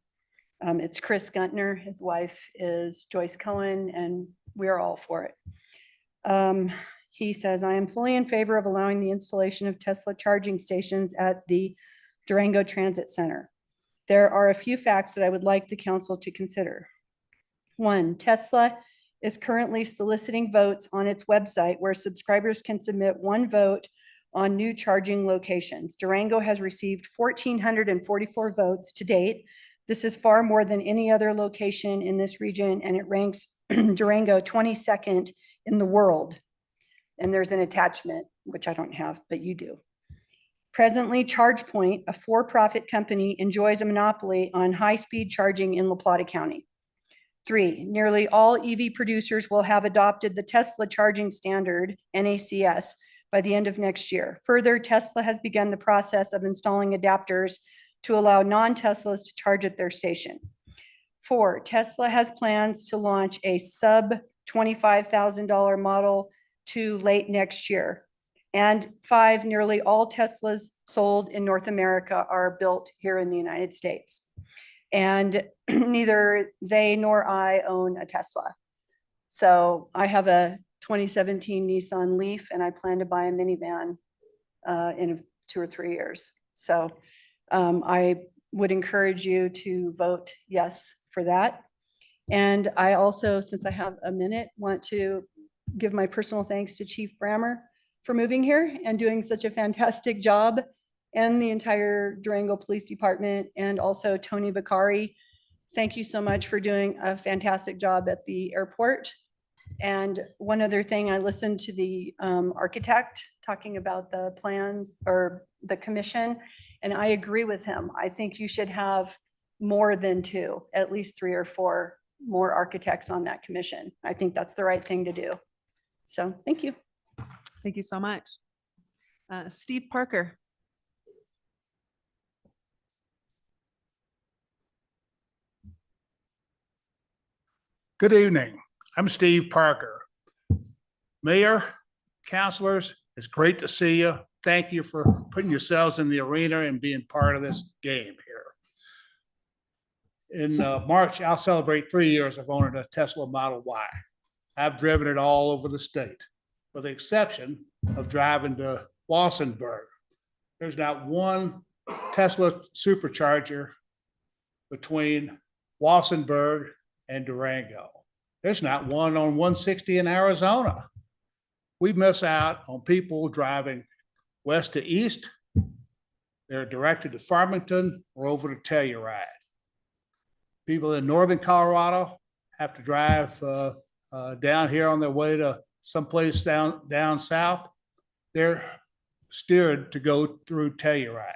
It's Chris Guntner, his wife is Joyce Cohen, and we're all for it. He says, I am fully in favor of allowing the installation of Tesla charging stations at the Durango Transit Center. There are a few facts that I would like the council to consider. One, Tesla is currently soliciting votes on its website where subscribers can submit one vote on new charging locations. Durango has received 1,444 votes to date. This is far more than any other location in this region, and it ranks Durango 22nd in the world. And there's an attachment, which I don't have, but you do. Presently, ChargePoint, a for-profit company, enjoys a monopoly on high-speed charging in La Plata County. 3, nearly all EV producers will have adopted the Tesla charging standard, NACS, by the end of next year. Further, Tesla has begun the process of installing adapters to allow non-Teslas to charge at their station. 4, Tesla has plans to launch a sub $25,000 Model 2 late next year. And 5, nearly all Teslas sold in North America are built here in the United States. And neither they nor I own a Tesla. So I have a 2017 Nissan Leaf, and I plan to buy a minivan in 2 or 3 years. So I would encourage you to vote yes for that. And I also, since I have a minute, want to give my personal thanks to Chief Brammer for moving here and doing such a fantastic job, and the entire Durango Police Department, and also Tony Bakari. Thank you so much for doing a fantastic job at the airport. And one other thing, I listened to the architect talking about the plans or the commission, and I agree with him. I think you should have more than 2, at least 3 or 4 more architects on that commission. I think that's the right thing to do. So thank you. Thank you so much. Steve Parker. Good evening. I'm Steve Parker. Mayor, councilors, it's great to see you. Thank you for putting yourselves in the arena and being part of this game here. In March, I'll celebrate 3 years of owning a Tesla Model Y. I've driven it all over the state, with the exception of driving to Wassenberg. There's not one Tesla supercharger between Wassenberg and Durango. There's not one on 160 in Arizona. We miss out on people driving west to east. They're directed to Farmington or over to Telluride. People in northern Colorado have to drive down here on their way to someplace down south. They're steered to go through Telluride.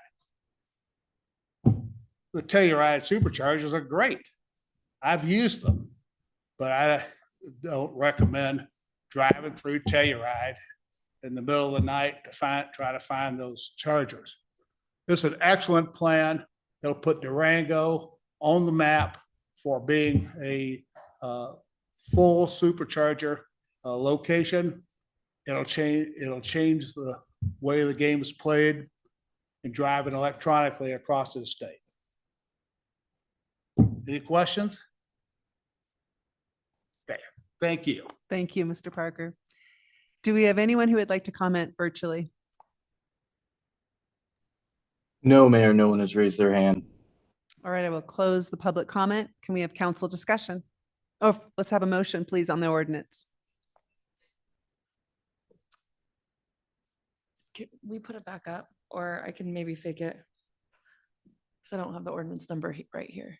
The Telluride superchargers are great. I've used them, but I don't recommend driving through Telluride in the middle of the night to try to find those chargers. This is an excellent plan. It'll put Durango on the map for being a full supercharger location. It'll change the way the game is played. and driving electronically across the state. Any questions? Okay, thank you. Thank you, Mr. Parker. Do we have anyone who would like to comment virtually? No, Mayor, no one has raised their hand. All right, I will close the public comment. Can we have council discussion? Oh, let's have a motion, please, on the ordinance. Can we put it back up, or I can maybe fake it? Because I don't have the ordinance number right here.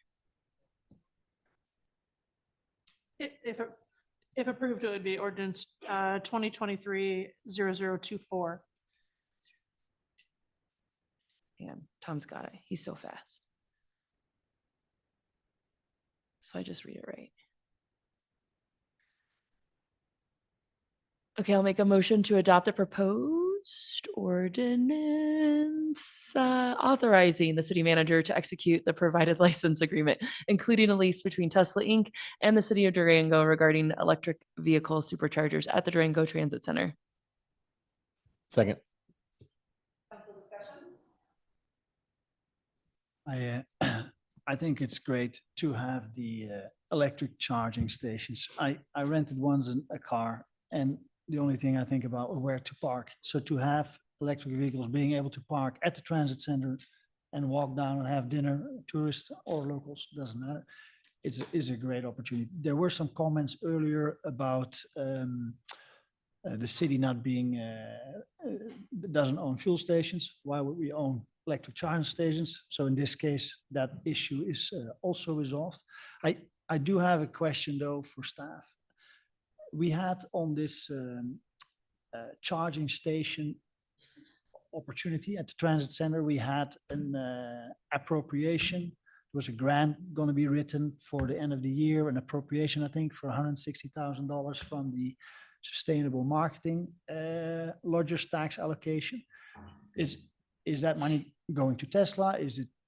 If approved, it would be ordinance 2023-0024. And Tom's got it. He's so fast. So I just read it right. Okay, I'll make a motion to adopt the proposed ordinance authorizing the city manager to execute the provided license agreement, including a lease between Tesla Inc. and the city of Durango regarding electric vehicle superchargers at the Durango Transit Center. Second. I think it's great to have the electric charging stations. I rented once a car, and the only thing I think about is where to park. So to have electric vehicles being able to park at the transit center and walk down and have dinner, tourists or locals, doesn't matter. It's a great opportunity. There were some comments earlier about the city not being, doesn't own fuel stations. Why would we own electric charging stations? So in this case, that issue is also resolved. I do have a question though for staff. We had on this charging station opportunity at the transit center, we had an appropriation. There was a grant going to be written for the end of the year, an appropriation, I think, for $160,000 from the sustainable marketing lodgers tax allocation. Is that money going to Tesla?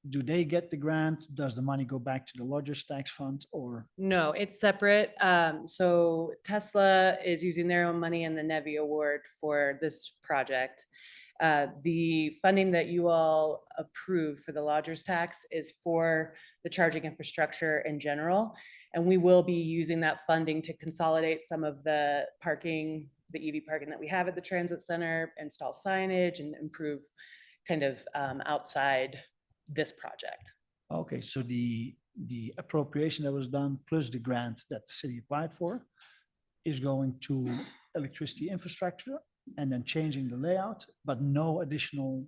Do they get the grant? Does the money go back to the lodgers tax fund, or? No, it's separate. So Tesla is using their own money in the NEVI award for this project. The funding that you all approve for the lodgers tax is for the charging infrastructure in general. And we will be using that funding to consolidate some of the parking, the EV parking that we have at the transit center, install signage and improve kind of outside this project. Okay, so the appropriation that was done plus the grant that the city applied for is going to electricity infrastructure and then changing the layout, but no additional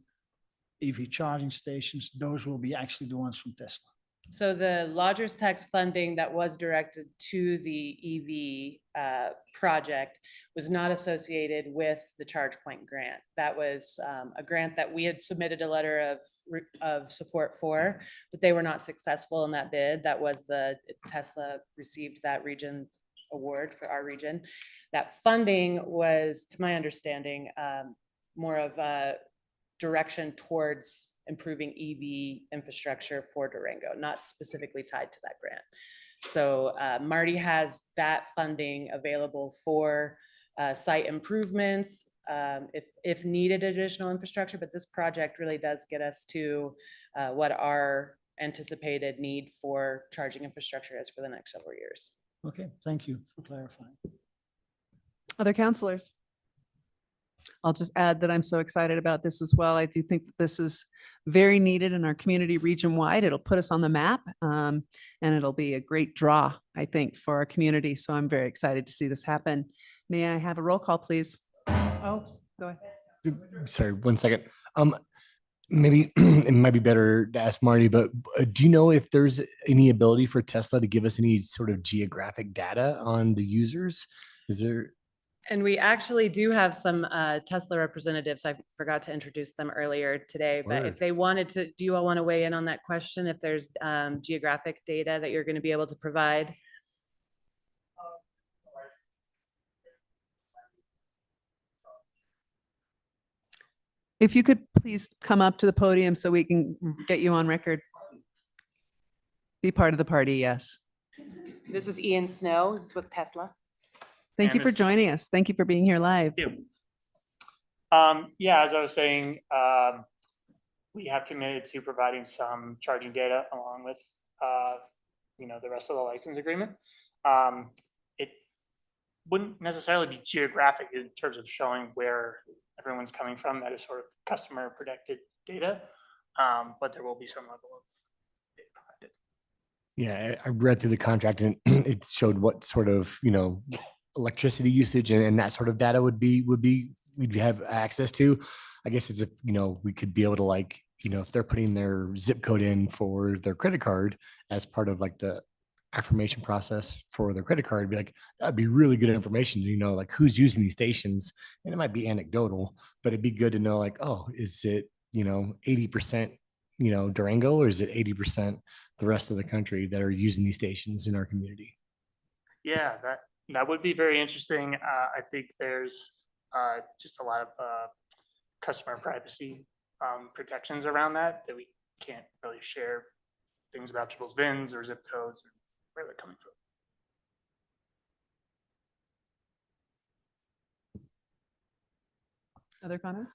EV charging stations. Those will be actually the ones from Tesla. So the lodgers tax funding that was directed to the EV project was not associated with the ChargePoint grant. That was a grant that we had submitted a letter of support for, but they were not successful in that bid. That was Tesla received that region award for our region. That funding was, to my understanding, more of a direction towards improving EV infrastructure for Durango, not specifically tied to that grant. So Marty has that funding available for site improvements, if needed additional infrastructure, but this project really does get us to what our anticipated need for charging infrastructure is for the next several years. Okay, thank you for clarifying. Other counselors? I'll just add that I'm so excited about this as well. I do think that this is very needed in our community region wide. It'll put us on the map and it'll be a great draw, I think, for our community. So I'm very excited to see this happen. May I have a roll call, please? Oh, go ahead. Sorry, 1 second. Maybe it might be better to ask Marty, but do you know if there's any ability for Tesla to give us any sort of geographic data on the users? Is there? And we actually do have some Tesla representatives. I forgot to introduce them earlier today, but if they wanted to, do you all want to weigh in on that question? If there's geographic data that you're going to be able to provide? If you could please come up to the podium so we can get you on record. Be part of the party, yes. This is Ian Snow. This is with Tesla. Thank you for joining us. Thank you for being here live. Yeah, as I was saying, we have committed to providing some charging data along with, the rest of the license agreement. It wouldn't necessarily be geographic in terms of showing where everyone's coming from. That is sort of customer predicted data, but there will be some level of data provided. Yeah, I read through the contract and it showed what sort of, electricity usage and that sort of data we'd have access to. I guess it's if, we could be able to if they're putting their zip code in for their credit card as part of like the affirmation process for their credit card, be like, that'd be really good information, like who's using these stations. And it might be anecdotal, but it'd be good to know like, oh, is it, 80%, Durango, or is it 80% the rest of the country that are using these stations in our community? Yeah, that would be very interesting. I think there's just a lot of customer privacy protections around that we can't really share things about people's VINs or zip codes and where they're coming from. Other comments?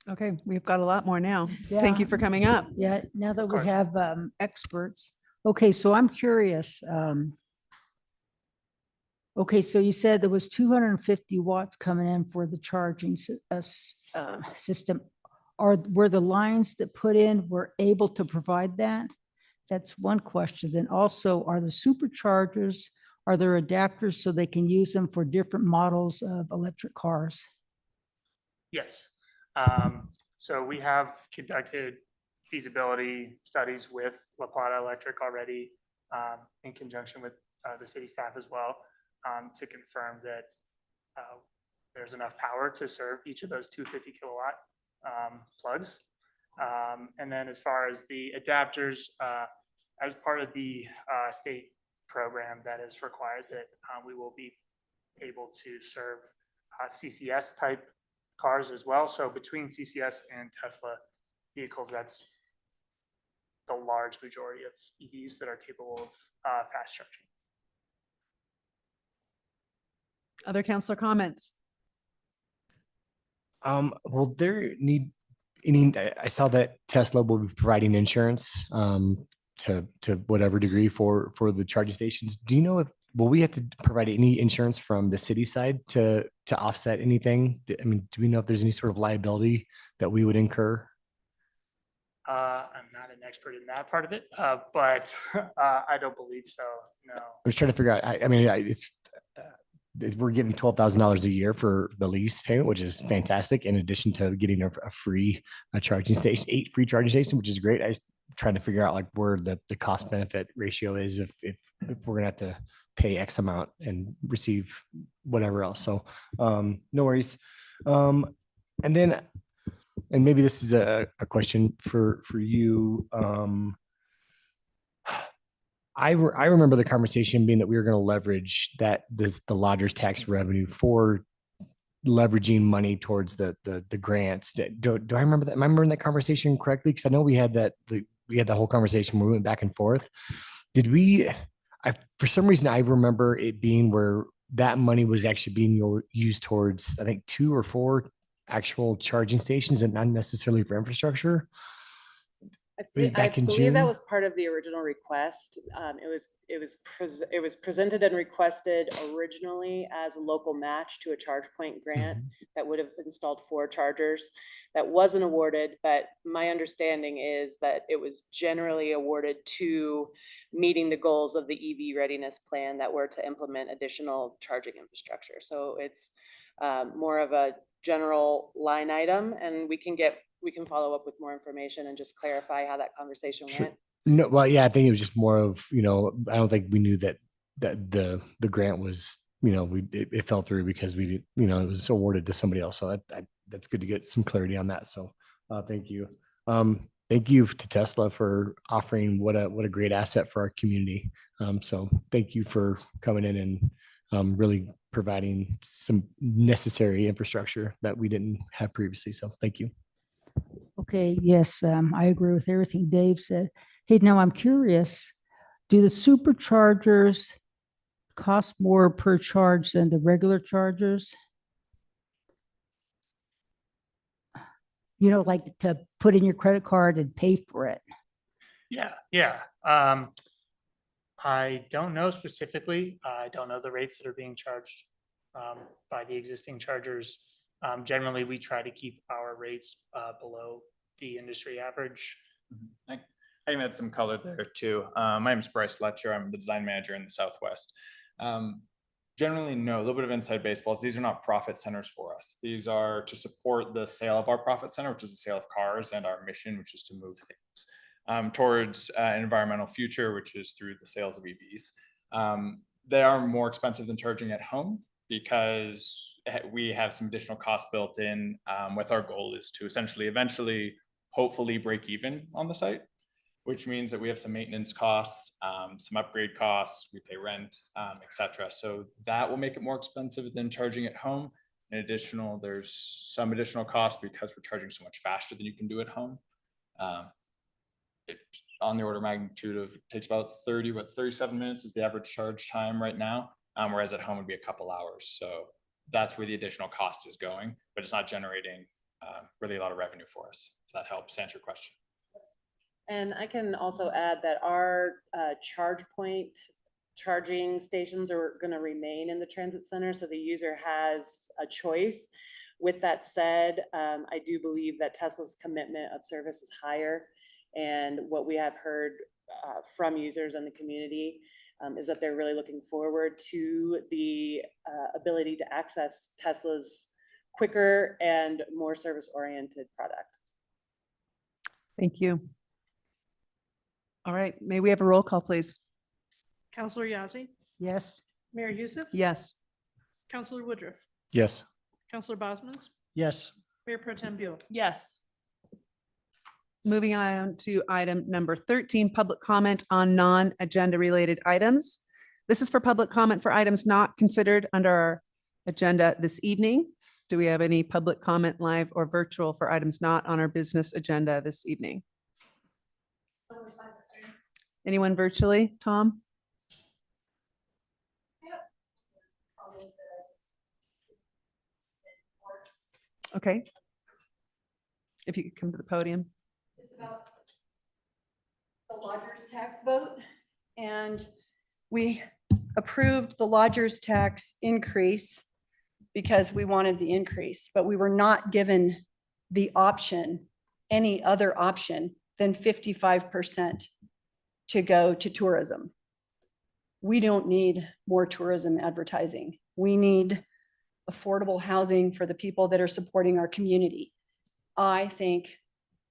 Okay, we've got a lot more now. Thank you Yeah. for coming up. Yeah, now that we course. have experts. Okay, so I'm curious. Okay, so you said there was 250 watts coming in for the charging system. Were the lines that put in were able to provide that? That's one question. Then also, are the superchargers, are there adapters so they can use them for different models of electric cars? Yes. So we have conducted feasibility studies with La Plata Electric already, in conjunction with the city staff as well, to confirm that there's enough power to serve each of those 250 kilowatt plugs. And then as far as the adapters, as part of the state program that is required, that we will be able to serve CCS type cars as well. So between CCS and Tesla vehicles, that's the large majority of EVs that are capable of fast charging. Other councilor comments? Well, I saw that Tesla will be providing insurance to whatever degree for the charging stations. Do you know will we have to provide any insurance from the city side to offset anything? I mean, do we know if there's any sort of liability that we would incur? I'm not an expert in that part of it, but I don't believe so. No. I was trying to figure out, we're getting $12,000 a year for the lease payment, which is fantastic. In addition to getting a free charging station, 8 free charging stations, which is great. I was trying to figure out like where the cost benefit ratio is if we're gonna have to pay X amount and receive whatever else. So no worries. And maybe this is a question for you. I remember the conversation being that we were going to leverage the lodger's tax revenue for leveraging money towards the grants. Do I remember that? Am I remembering that conversation correctly? Because I know we had the whole conversation where we went back and forth. Did we? For some reason, I remember it being where that money was actually being used towards, I think, 2 or 4 actual charging stations and not necessarily for infrastructure. I Back in believe June? that was part of the original request. It was presented and requested originally as a local match to a charge point grant that would have installed 4 chargers. That wasn't awarded, but my understanding is that it was generally awarded to meeting the goals of the EV readiness plan that were to implement additional charging infrastructure. So it's more of a general line item, and we can follow up with more information and just clarify how that conversation went. No, well, yeah, I think it was just more of, I don't think we knew that the grant was, it fell through because it was awarded to somebody else. So that's good to get some clarity on that. So thank you. Thank you to Tesla for offering what a great asset for our community. So thank you for coming in and really providing some necessary infrastructure that we didn't have previously. So thank you. Okay, yes, I agree with everything Dave said. Hey, now I'm curious, do the superchargers cost more per charge than the regular chargers? you know, like to put in your credit card and pay for it? Yeah. I don't know specifically. I don't know the rates that are being charged by the existing chargers. Generally, we try to keep our rates below the industry average. I can add some color there too. My name is Bryce Letcher. I'm the design manager in the Southwest. Generally, no, a little bit of inside baseballs. These are not profit centers for us. These are to support the sale of our profit center, which is the sale of cars, and our mission, which is to move things towards an environmental future, which is through the sales of EVs. They are more expensive than charging at home because we have some additional costs built in with our goal is to essentially eventually hopefully break even on the site, which means that we have some maintenance costs, some upgrade costs, we pay rent, et cetera. So that will make it more expensive than charging at home. In addition, there's some additional costs because we're charging so much faster than you can do at home. It's on the order of magnitude of, it takes about 37 minutes is the average charge time right now. Whereas at home would be a couple hours. So that's where the additional cost is going, but it's not generating really a lot of revenue for us. If that helps answer your question. And I can also add that our charge point charging stations are going to remain in the transit center, so the user has a choice. With that said, I do believe that Tesla's commitment of service is higher, and what we have heard from users in the community is that they're really looking forward to the ability to access Tesla's quicker and more service-oriented product. Thank you. All right, may we have a roll call, please? Counselor Yazzie, Yes. Mayor Youssef. Yes. Counselor Woodruff, Yes. Counselor Bosman's, Yes. Mayor Pro Tem Buell. Yes. Moving on to item number 13, public comment on non-agenda related items. This is for public comment for items not considered under our agenda this evening. Do we have any public comment live or virtual for items not on our business agenda this evening? Anyone virtually, Tom? Okay. If you could come to the podium. It's about the lodgers tax vote, and we approved the lodgers tax increase because we wanted the increase, but we were not given the option, any other option than 55% to go to tourism. We don't need more tourism advertising. We need affordable housing for the people that are supporting our community. I think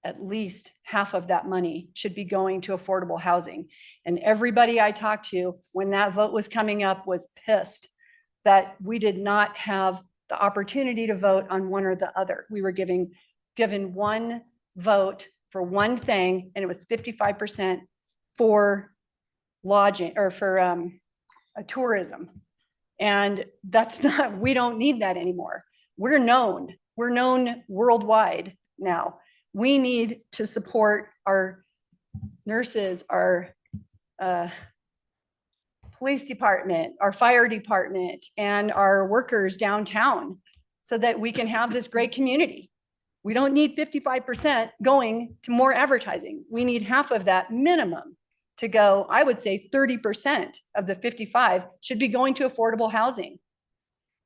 at least half of that money should be going to affordable housing. And everybody I talked to when that vote was coming up was pissed that we did not have the opportunity to vote on one or the other. We were given one vote for one thing, and it was 55% for lodging or for tourism. And that's not, we don't need that anymore. We're known worldwide now. We need to support our nurses, our police department, our fire department, and our workers downtown so that we can have this great community. We don't need 55% going to more advertising. We need half of that minimum to go. I would say 30% of the 55 should be going to affordable housing.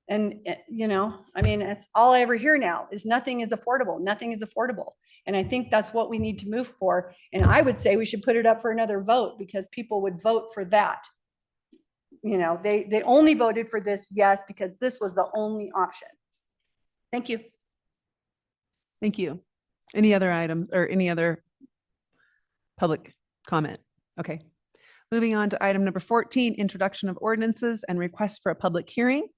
And, you know, I mean, it's all I ever hear now is nothing is affordable. Nothing is affordable. And I think that's what we need to move for. And I would say we should put it up for another vote because people would vote for that. You know, they only voted for this, yes, because this was the only option. Thank you. Thank you. Any other items or any other public comment? Okay. Moving on to item number 14, introduction of ordinances and request for a public hearing.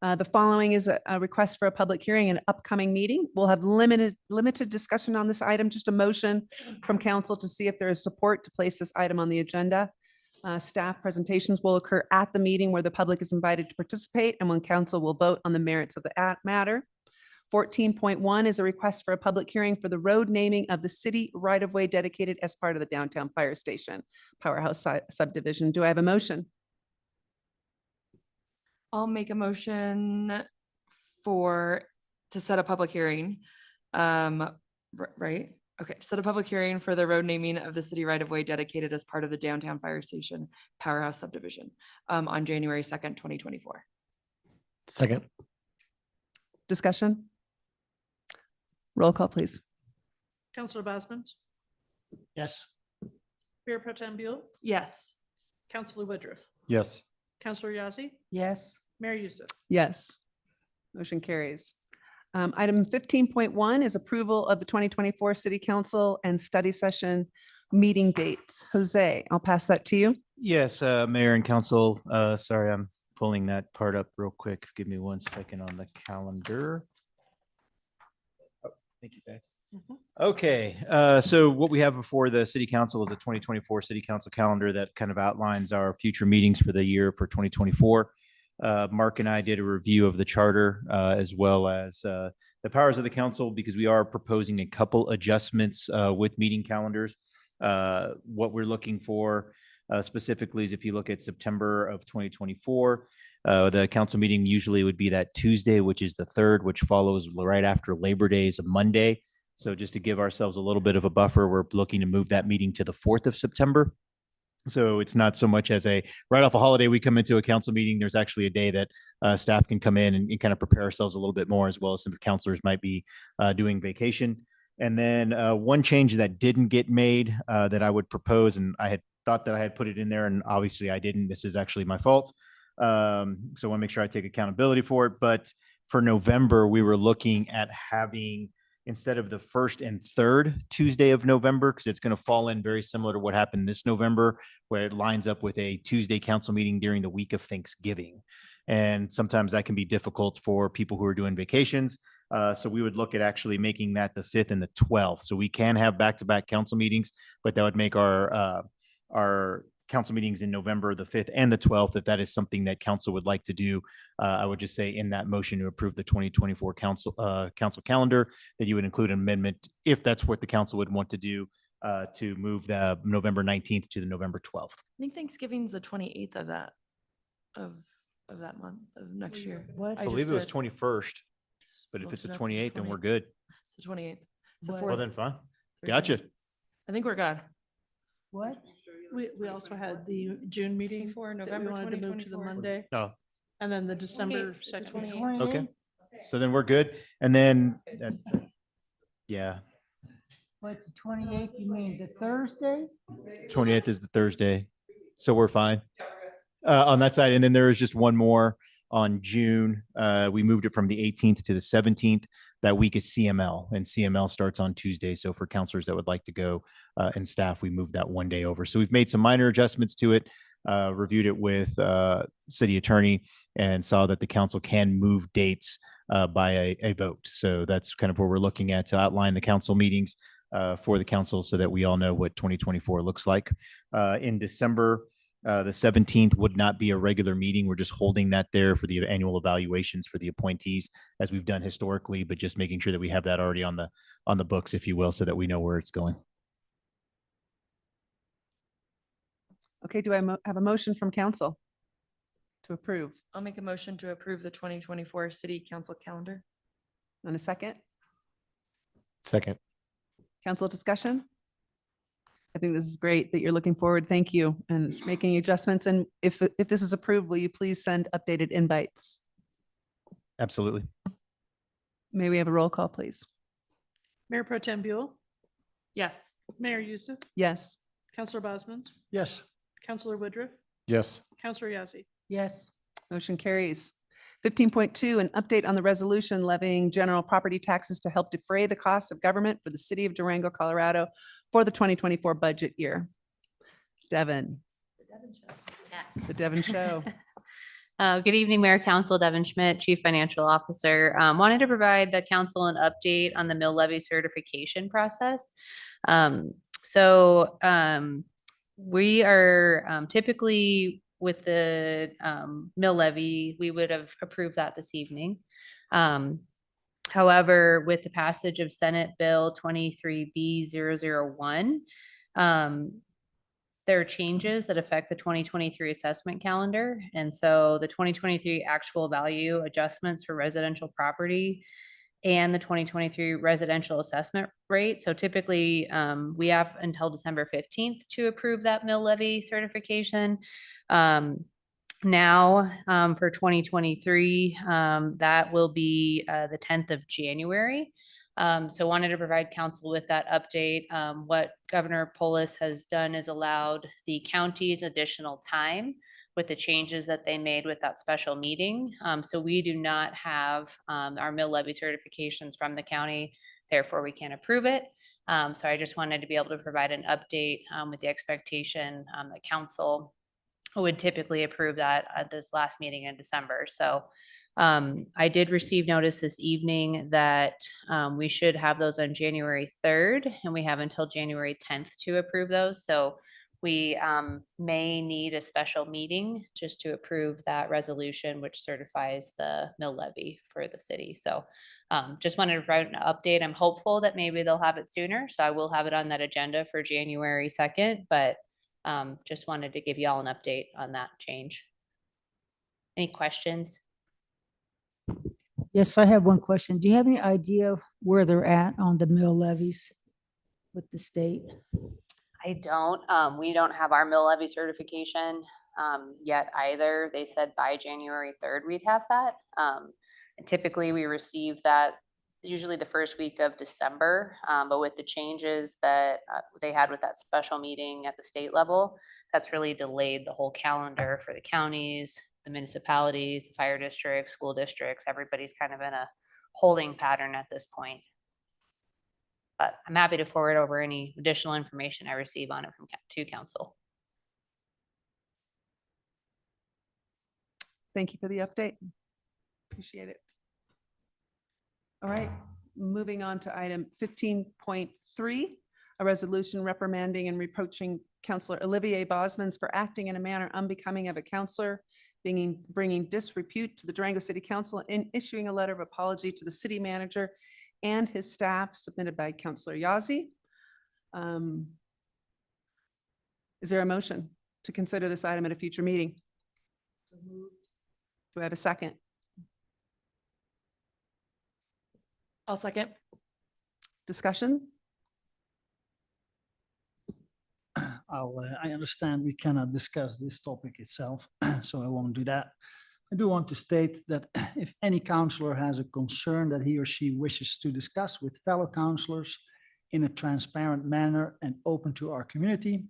The following is a request for a public hearing and upcoming meeting. We'll have limited discussion on this item, just a motion from council to see if there is support to place this item on the agenda. Staff presentations will occur at the meeting where the public is invited to participate and when council will vote on the merits of the matter. 14.1 is a request for a public hearing for the road naming of the city right-of-way dedicated as part of the downtown fire station powerhouse subdivision. Do I have a motion? I'll make a motion to set a public hearing Right? Okay, set a public hearing for the road naming of the city right of way dedicated as part of the downtown fire station powerhouse subdivision on January 2nd, 2024. Second. Discussion? Roll call, please. Counselor Bosman's, Yes. Mayor Pro Tem Buell, Yes. Counselor Woodruff, Yes. Counselor Yazzie, Yes. Mayor Youssef. Yes. Motion carries. Item 15.1 is approval of the 2024 City Council and Study Session meeting dates. Jose, I'll pass that to you. Yes, Mayor and Council, sorry, I'm pulling that part up real quick. Give me 1 second on the calendar. Oh, thank you, guys. Okay, so what we have before the city council is a 2024 city council calendar that kind of outlines our future meetings for the year for 2024. Mark and I did a review of the charter as well as the powers of the council because we are proposing a couple adjustments with meeting calendars. What we're looking for specifically is if you look at September of 2024, the council meeting usually would be that Tuesday, which is the 3rd, which follows right after Labor Day is a Monday. So just to give ourselves a little bit of a buffer, we're looking to move that meeting to the 4th of September. So it's not so much as a right off a holiday, we come into a council meeting. There's actually a day that staff can come in and kind of prepare ourselves a little bit more, as well as some counselors might be doing vacation. And then one change that didn't get made that I would propose, and I had thought that I had put it in there, and obviously I didn't. This is actually my fault. So I want to make sure I take accountability for it. But for November, we were looking at having, instead of the 1st and 3rd Tuesday of November, because it's going to fall in very similar to what happened this November, where it lines up with a Tuesday council meeting during the week of Thanksgiving. And sometimes that can be difficult for people who are doing vacations. So we would look at actually making that the 5th and the 12th. So we can have back-to-back council meetings, but that would make our council meetings in November, the 5th and the 12th. If that is something that council would like to do, I would just say in that motion to approve the 2024 council calendar, that you would include an amendment if that's what the council would want to do, to move the November 19th to the November 12th. I think Thanksgiving's the 28th of that, of that month of next year. What? I believe it was 21st, but if it's the 28th, then we're good. It's the 28th. It's the What? 4th. Well, then fine. Gotcha. I think we're good. What? We also had the June meeting For that we November wanted to move to the 2024. Monday, Oh, and then the December It's the 2nd. 28th. okay. So then we're good. And then, yeah, What, the 28th, you mean the Thursday? 28th is the Thursday. So we're fine on that side. And then there is just one more on June. We moved it from the 18th to the 17th. That week is CML, and CML starts on Tuesday. So for counselors that would like to go and staff, we moved that one day over. So we've made some minor adjustments to it, reviewed it with city attorney, and saw that the council can move dates by a vote. So that's kind of where we're looking at to outline the council meetings for the council so that we all know what 2024 looks like. In December, the 17th would not be a regular meeting. We're just holding that there for the annual evaluations for the appointees, as we've done historically, but just making sure that we have that already on the books, if you will, so that we know where it's going. Okay, do I have a motion from council to approve? I'll make a motion to approve the 2024 city council calendar. And a second? Second. Council discussion? I think this is great that you're looking forward. Thank you, and making adjustments. And if this is approved, will you please send updated invites? Absolutely. May we have a roll call, please? Mayor Pro Tem Buell, Yes. Mayor Youssef, Yes. Counselor Bosman's, Yes. Counselor Woodruff, Yes. Counselor Yazzie. Yes. Motion carries. 15.2, an update on the resolution levying general property taxes to help defray the costs of government for the city of Durango, Colorado for the 2024 budget year. Devin. The Devin Show. Good evening, Mayor, Council, Devin Schmidt, Chief Financial Officer. Wanted to provide the council an update on the mill levy certification process. We are typically with the mill levy, we would have approved that this evening. However, with the passage of Senate Bill 23B001, there are changes that affect the 2023 assessment calendar. And so the 2023 actual value adjustments for residential property and the 2023 residential assessment rate. So typically, we have until December 15th to approve that mill levy certification. Now, for 2023, that will be the 10th of January. So wanted to provide council with that update. What Governor Polis has done is allowed the counties additional time with the changes that they made with that special meeting. So we do not have our mill levy certifications from the county, therefore we can't approve it. So I just wanted to be able to provide an update with the expectation that council would typically approve that at this last meeting in December. So I did receive notice this evening that we should have those on January 3rd, and we have until January 10th to approve those. So we may need a special meeting just to approve that resolution, which certifies the mill levy for the city. So just wanted to provide an update. I'm hopeful that maybe they'll have it sooner. So I will have it on that agenda for January 2nd, but just wanted to give you all an update on that change. Any questions? Yes, I have one question. Do you have any idea where they're at on the mill levies with the state? I don't. We don't have our mill levy certification yet either. They said by January 3rd we'd have that. Typically we receive that usually the first week of December, but with the changes that they had with that special meeting at the state level, that's really delayed the whole calendar for the counties, the municipalities, the fire districts, school districts. Everybody's kind of in a holding pattern at this point. But I'm happy to forward over any additional information I receive on it from to council. Thank you for the update. Appreciate it. All right, moving on to item 15.3, a resolution reprimanding and reproaching Councillor Olivier Bosmans for acting in a manner unbecoming of a councillor, bringing disrepute to the Durango City Council and issuing a letter of apology to the city manager and his staff submitted by Councillor Yazzie. Is there a motion to consider this item at a future meeting? Do I have a second? I'll second. Discussion? I understand we cannot discuss this topic itself, so I won't do that. I do want to state that if any councillor has a concern that he or she wishes to discuss with fellow councillors in a transparent manner and open to our community,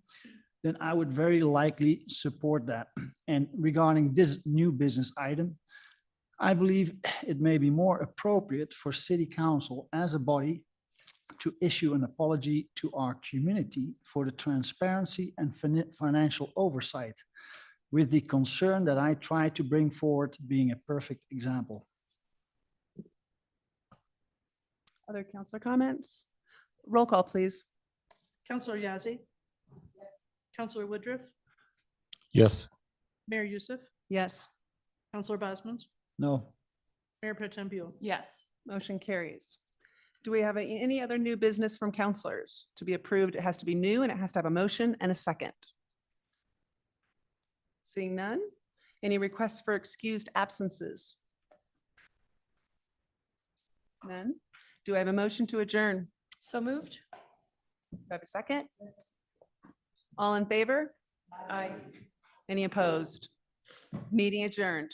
then I would very likely support that. And regarding this new business item, I believe it may be more appropriate for City Council as a body to issue an apology to our community for the transparency and financial oversight, with the concern that I try to bring forward being a perfect example. Other councillor comments? Roll call, please. Councillor Yazzie. Councillor Woodruff. Yes. Mayor Youssef. Yes. Councillor Bosmans. No. Mayor Pro Tem Buell. Yes. Motion carries. Do we have any other new business from councillors to be approved? It has to be new and it has to have a motion and a second. Seeing none. Any requests for excused absences? None. Do I have a motion to adjourn? So moved. Do I have a second? All in favor? Aye. Any opposed? Meeting adjourned.